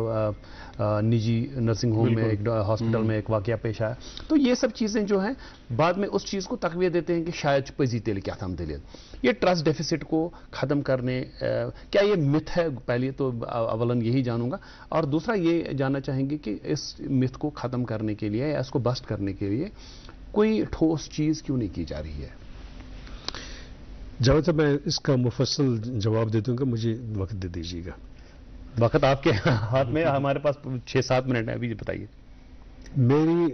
نجی نرسنگ ہوم میں, ایک ہاسپٹل میں ایک واقعہ پیش آیا. تو یہ سب چیزیں جو ہیں بعد میں اس چیز کو تقویت دیتے ہیں کہ شاید پزی تیل کیا تھا دلیت. یہ ٹرسٹ ڈیفیسٹ کو ختم کرنے, کیا یہ متھ ہے؟ پہلے تو اولاً یہی جانوں گا, اور دوسرا یہ جاننا چاہیں گے کہ اس متھ کو ختم کرنے کے لیے یا اس کو بسٹ کرنے کے لیے کوئی ٹھوس چیز کیوں نہیں کی جا رہی ہے؟ جاوید صاحب, میں اس کا مفصل جواب دے دوں گا, مجھے وقت دے دیجیے گا. وقت آپ کے ہاتھ میں, ہمارے پاس 6-7 منٹ ہیں, ابھی بتائیے. میری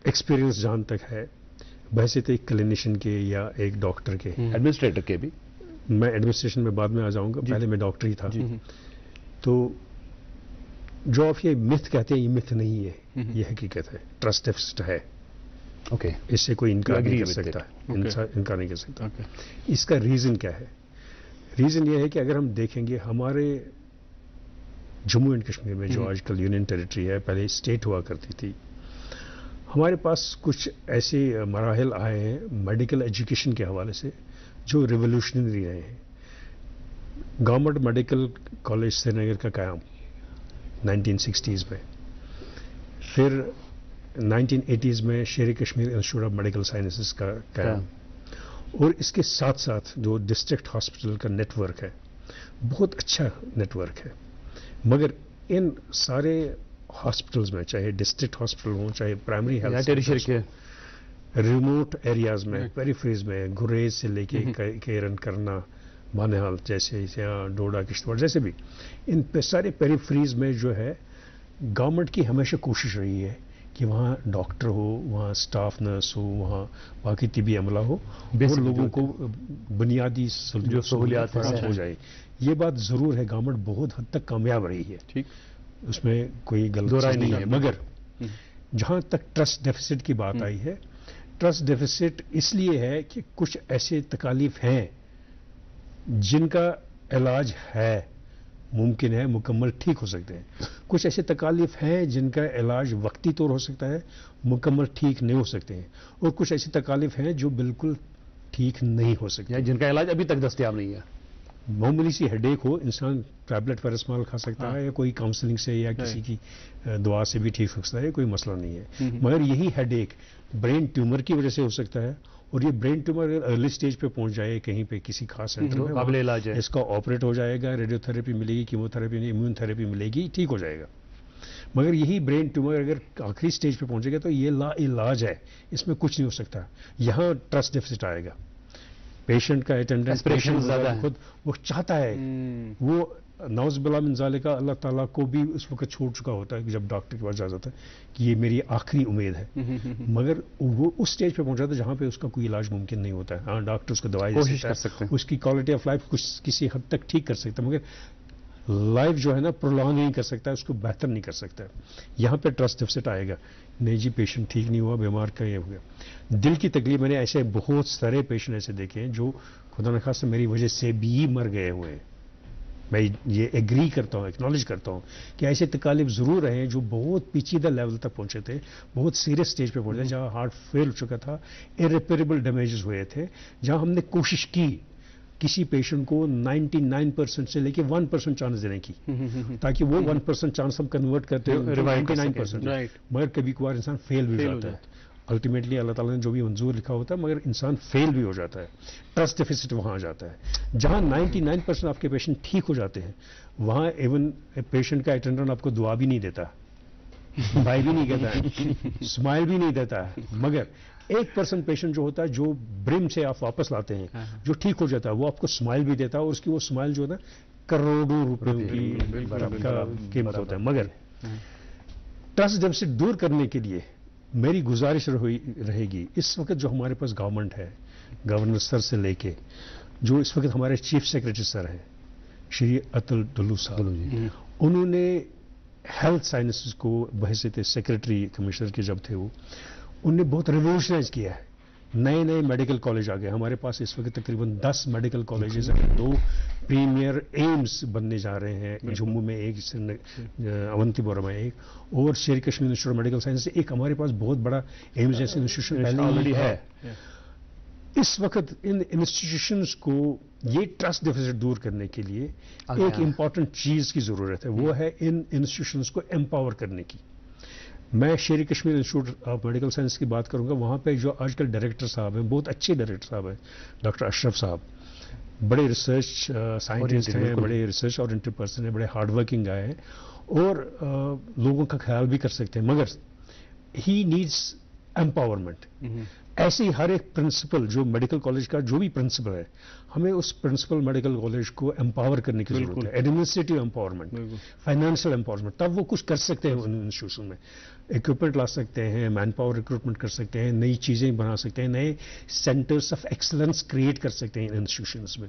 ایکسپیرینس جہاں تک ہے, بحیثیت ایک کلینیشین کے یا ایک ڈاکٹر کے, ایڈمنسٹریٹر کے بھی, میں ایڈمنسٹریشن میں بعد میں آ جاؤں گا, پہلے میں ڈاکٹر ہی تھا. تو جو آپ یہ متھ کہتے ہیں, یہ متھ نہیں ہے, یہ حقیقت ہے. ٹرسٹ ڈیفیسٹ ہے, اس سے کوئی انکار نہیں کر سکتا, انکار نہیں کر سکتا. اس کا ریزن کیا ہے؟ ریزن یہ ہے کہ اگر ہم دیکھیں گے ہمارے جموں اینڈ کشمیر میں, جو آج کل یونین ٹیریٹری ہے, پہلے اسٹیٹ ہوا کرتی تھی, ہمارے پاس کچھ ایسے مراحل آئے ہیں میڈیکل ایجوکیشن کے حوالے سے جو ریولوشنری رہے ہیں. گورنمنٹ میڈیکل کالج سری نگر کا قیام 1960s میں, پھر 1980s میں شیر Kashmir institute of medical sciences کا قیام, اور اس کے ساتھ ساتھ جو ڈسٹرکٹ ہاسپٹل کا نیٹ ورک ہے, بہت اچھا نیٹ ورک ہے. مگر ان سارے हॉस्पिटल्स में, चाहे डिस्ट्रिक्ट हॉस्पिटल हो, चाहे प्राइमरी या हेल्थ टेरिशरी के रिमोट एरियाज में, पेरिफेरीज में, गुरेज से लेके केरन करना, बानेहाल जैसे या डोडा किश्तवाड़ जैसे भी, इन सारे पेरिफेरीज में जो है गवर्नमेंट की हमेशा कोशिश रही है कि वहाँ डॉक्टर हो, वहाँ स्टाफ नर्स हो, वहाँ बाकी तिबी अमला हो, और लोगों को बुनियादी जो सहूलियात फराहम हो जाए। ये बात ज़रूर है, गवर्नमेंट बहुत हद तक कामयाब रही है, ठीक, उसमें कोई गलत नहीं है। मगर जहाँ तक ट्रस्ट डेफिसिट की बात आई है, ट्रस्ट डेफिसिट इसलिए है कि कुछ ऐसे तकालीफ हैं जिनका इलाज है, मुमकिन है, मुकम्मल ठीक हो सकते हैं। कुछ ऐसे तकालीफ हैं जिनका इलाज वक्ती तौर हो सकता है, मुकम्मल ठीक नहीं हो सकते हैं, और कुछ ऐसी तकालीफ हैं जो बिल्कुल ठीक नहीं हो सकती, या जिनका इलाज अभी तक दस्तयाब नहीं है। मामूली सी हेडेक हो, इंसान टैबलेट पैरासिटामोल खा सकता है, या कोई काउंसलिंग से या किसी की दुआ से भी ठीक हो सकता है, कोई मसला नहीं है। मगर यही हेडेक ब्रेन ट्यूमर की वजह से हो सकता है, और ये ब्रेन ट्यूमर अगर अर्ली स्टेज पे पहुंच जाए कहीं पे किसी खास सेंटर में, काबिल इलाज है, इसका ऑपरेट हो जाएगा, रेडियोथेरेपी मिलेगी, कीमोथेरेपी, इम्यून थेरेपी मिलेगी, ठीक हो जाएगा। मगर यही ब्रेन ट्यूमर अगर आखिरी स्टेज पे पहुंचेगा तो ये ला इलाज है, इसमें कुछ नहीं हो सकता। यहाँ ट्रस्ट डेफिसिट आएगा, पेशेंट का अटेंडेंस, पेशेंट ज्यादा खुद वो चाहता है, वो नौज़ बिल्लाह मिन ज़ालिका अल्लाह ताला को भी उस वक्त छोड़ चुका होता है कि जब डॉक्टर के पास जाता है कि ये मेरी आखिरी उम्मीद है, मगर वो उस स्टेज पे पहुंचा था जहां पे उसका कोई इलाज मुमकिन नहीं होता है। हाँ, डॉक्टर उसको दवाई कोशिश कर सकते हैं, उसकी क्वालिटी ऑफ लाइफ कुछ किसी हद तक ठीक कर सकता है, मगर लाइफ जो है ना प्रोलॉन्ग नहीं कर सकता, उसको बेहतर नहीं कर सकता। यहाँ पे ट्रस्ट डेफिसिट आएगा, नहीं जी पेशेंट ठीक नहीं हुआ, बीमार का ये हो गया। दिल की तकलीफ, मैंने ऐसे बहुत सारे पेशेंट ऐसे देखे हैं जो खुदा न खास्ता मेरी वजह से भी मर गए हुए हैं। मैं ये एग्री करता हूँ, एक्नॉलेज करता हूँ कि ऐसे तकालीफ ज़रूर रहे हैं जो बहुत पेचीदा लेवल तक पहुँचे थे, बहुत सीरियस स्टेज पे पहुँचे, जहाँ हार्ट फेल हो चुका था, इरिपेरेबल डैमेजेस हुए थे, जहाँ हमने कोशिश की किसी पेशेंट को 99% से लेके 1% चांस देने की, ताकि वो 1% चांस हम कन्वर्ट करते हैं 99%, मगर कभी कभार इंसान फेल भी हो जाता है। अल्टीमेटली अल्लाह ताला ने जो भी मंजूर लिखा होता है, मगर इंसान फेल भी हो जाता है। ट्रस्ट डेफिसिट वहां आ जाता है जहां 99% आपके पेशेंट ठीक हो जाते हैं, वहां इवन पेशेंट का अटेंडेंट आपको दुआ भी नहीं देता, बाय भी नहीं कहता है, स्माइल भी नहीं देता है, मगर 1% पेशेंट जो होता है, जो ब्रिम से आप वापस लाते हैं, जो ठीक हो जाता है, वो आपको स्माइल भी देता है, और उसकी वो स्माइल जो है ना करोड़ों रुपयों की कीमत होता है। मगर ट्रस्ट डेफिसिट दूर करने के लिए मेरी गुजारिश रहेगी, इस वक्त जो हमारे पास गवर्नमेंट है, गवर्नर सर से लेके जो इस वक्त हमारे चीफ सेक्रेटरी सर हैं श्री अतुल डुल्लू साहब, उन्होंने हेल्थ साइंसेस को बहैसियत सेक्रेटरी कमिश्नर के जब थे वो, उन्होंने बहुत रिवोल्यूशनाइज किया है। नए नए मेडिकल कॉलेज आ गए हमारे पास, इस वक्त तकरीबन 10 मेडिकल कॉलेजेस हैं, 2 प्रीमियर एम्स बनने जा रहे हैं, जम्मू में एक, अवंतीपोरा में एक, और शेर Kashmir institute of medical science एक हमारे पास बहुत बड़ा एम्स जैसे इंस्टीट्यूशन पहले ऑलरेडी है। इस वक्त इन इंस्टीट्यूशंस को ये ट्रस्ट डेफिसिट दूर करने के लिए एक इंपॉर्टेंट चीज की जरूरत है, वो है इन इंस्टीट्यूशंस को एम्पावर करने की। मैं शेर Kashmir institute of medical science की बात करूंगा, वहां पे जो आजकल डायरेक्टर साहब हैं, बहुत अच्छे डायरेक्टर साहब हैं, डॉक्टर अशरफ साहब, बड़े रिसर्च साइंटिस्ट हैं, बड़े रिसर्च ओरिएंटेड पर्सन हैं, बड़े हार्ड वर्किंग गाय हैं, और लोगों का ख्याल भी कर सकते हैं, मगर ही नीड्स एम्पावरमेंट। ऐसे ही हर एक प्रिंसिपल जो मेडिकल कॉलेज का जो भी प्रिंसिपल है, हमें उस प्रिंसिपल मेडिकल कॉलेज को एम्पावर करने की जरूरत है। एडमिनिस्ट्रेटिव एम्पावरमेंट, फाइनेंशियल एम्पावरमेंट, तब वो कुछ कर सकते हैं उन इंस्टीट्यूशन में, इक्विपमेंट ला सकते हैं, मैन पावर रिक्रूटमेंट कर सकते हैं, नई चीजें बना सकते हैं, नए सेंटर्स ऑफ एक्सलेंस क्रिएट कर सकते हैं इन इंस्टीट्यूशंस में।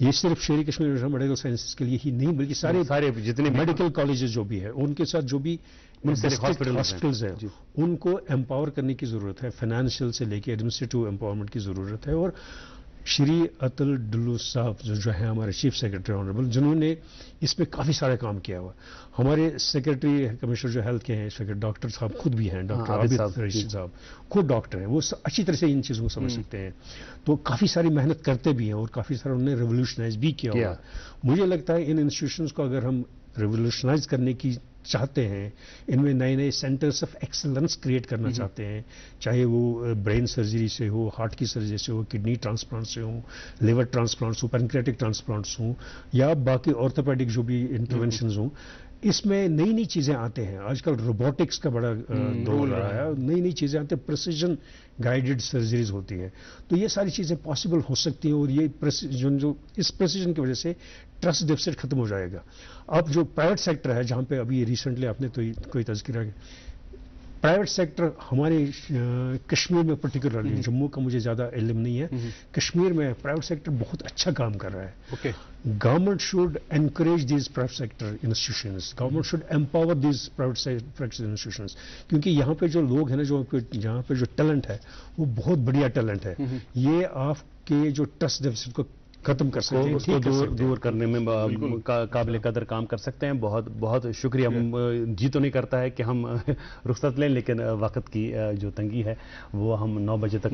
ये सिर्फ शेर कश्मीर मेडिकल साइंसेज के लिए ही नहीं, बल्कि सारे जितने मेडिकल कॉलेजेस जो भी है, उनके साथ जो भी हॉस्पिटल्स हैं, उनको एम्पावर करने की जरूरत है, फाइनेंशियल से लेके एडमिनिस्ट्रेटिव एम्पावरमेंट की जरूरत है। और श्री अतुल डुल्लू साहब जो है हमारे चीफ सेक्रेटरी ऑनरेबल, जिन्होंने इस पे काफी सारा काम किया हुआ। हमारे सेक्रेटरी कमिश्नर जो हेल्थ के हैं, डॉक्टर साहब खुद भी हैं, डॉक्टर आबिद साहब खुद डॉक्टर हैं, वो अच्छी तरह से इन चीजों को समझ सकते हैं, तो काफी सारी मेहनत करते भी हैं, और काफी सारा उन्होंने रेवोल्यूशनाइज भी किया हुआ। मुझे लगता है इन इंस्टीट्यूशंस को अगर हम रेवोल्यूशनाइज करने की चाहते हैं, इनमें नए नए सेंटर्स ऑफ एक्सीलेंस क्रिएट करना चाहते हैं, चाहे वो ब्रेन सर्जरी से हो, हार्ट की सर्जरी से हो, किडनी ट्रांसप्लांट से हो, लिवर ट्रांसप्लांट्स हो, पैनक्रियाटिक ट्रांसप्लांट्स हो, या बाकी ऑर्थोपेडिक जो भी इंटरवेंशंस हों, इसमें नई नई चीज़ें आते हैं। आजकल रोबोटिक्स का बड़ा दौर रहा है, नई नई चीज़ें आते हैं, प्रिसिजन गाइडेड सर्जरीज होती है, तो ये सारी चीज़ें पॉसिबल हो सकती हैं और ये प्रिसिजन जो इस प्रिसिजन की वजह से ट्रस्ट डेफिसिट खत्म हो जाएगा। अब जो प्राइवेट सेक्टर है, जहाँ पे अभी रिसेंटली आपने तो कोई तज़किरा, प्राइवेट सेक्टर हमारे कश्मीर में पर्टिकुलरली, जम्मू का मुझे ज़्यादा इल्म नहीं है, कश्मीर में प्राइवेट सेक्टर बहुत अच्छा काम कर रहा है। Okay, government should encourage these private sector institutions, government should empower these private sector institutions, क्योंकि यहाँ पे जो लोग हैं ना, जो यहाँ पे जो टैलेंट है वो बहुत बढ़िया टैलेंट है। ये आपके जो ट्रस्ट डेफिसिट को खत्म कर सकते हैं, उसको दूर करने में काबिल कदर काम कर सकते हैं। बहुत बहुत शुक्रिया। जी तो नहीं करता है कि हम रुख्सत लें, लेकिन वक्त की जो तंगी है वो हम 9 बजे तक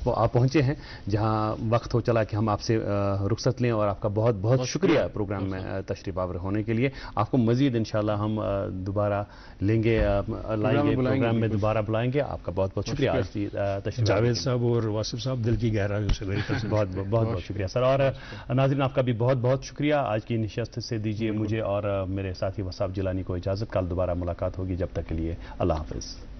आप पहुंचे हैं, जहां वक्त हो चला कि हम आपसे रुख्सत लें। और आपका बहुत बहुत शुक्रिया प्रोग्राम में तशरीफ आवर होने के लिए। आपको मजीद इंशाल्लाह हम दोबारा लेंगे, लाएंगे प्रोग्राम में, दोबारा बुलाएंगे। आपका बहुत बहुत शुक्रिया आज की तशरीफ। जावेद साहब और वासिफ साहब दिल की गहराइयों से मेरी तरफ से बहुत बहुत शुक्रिया सर। और नाज़रीन आपका भी बहुत बहुत शुक्रिया। आज की नशिस्त से दीजिए मुझे और मेरे साथी वसाफ जिलानी को इजाज़त। कल दोबारा मुलाकात होगी, जब तक के लिए अल्लाह हाफ़िज़।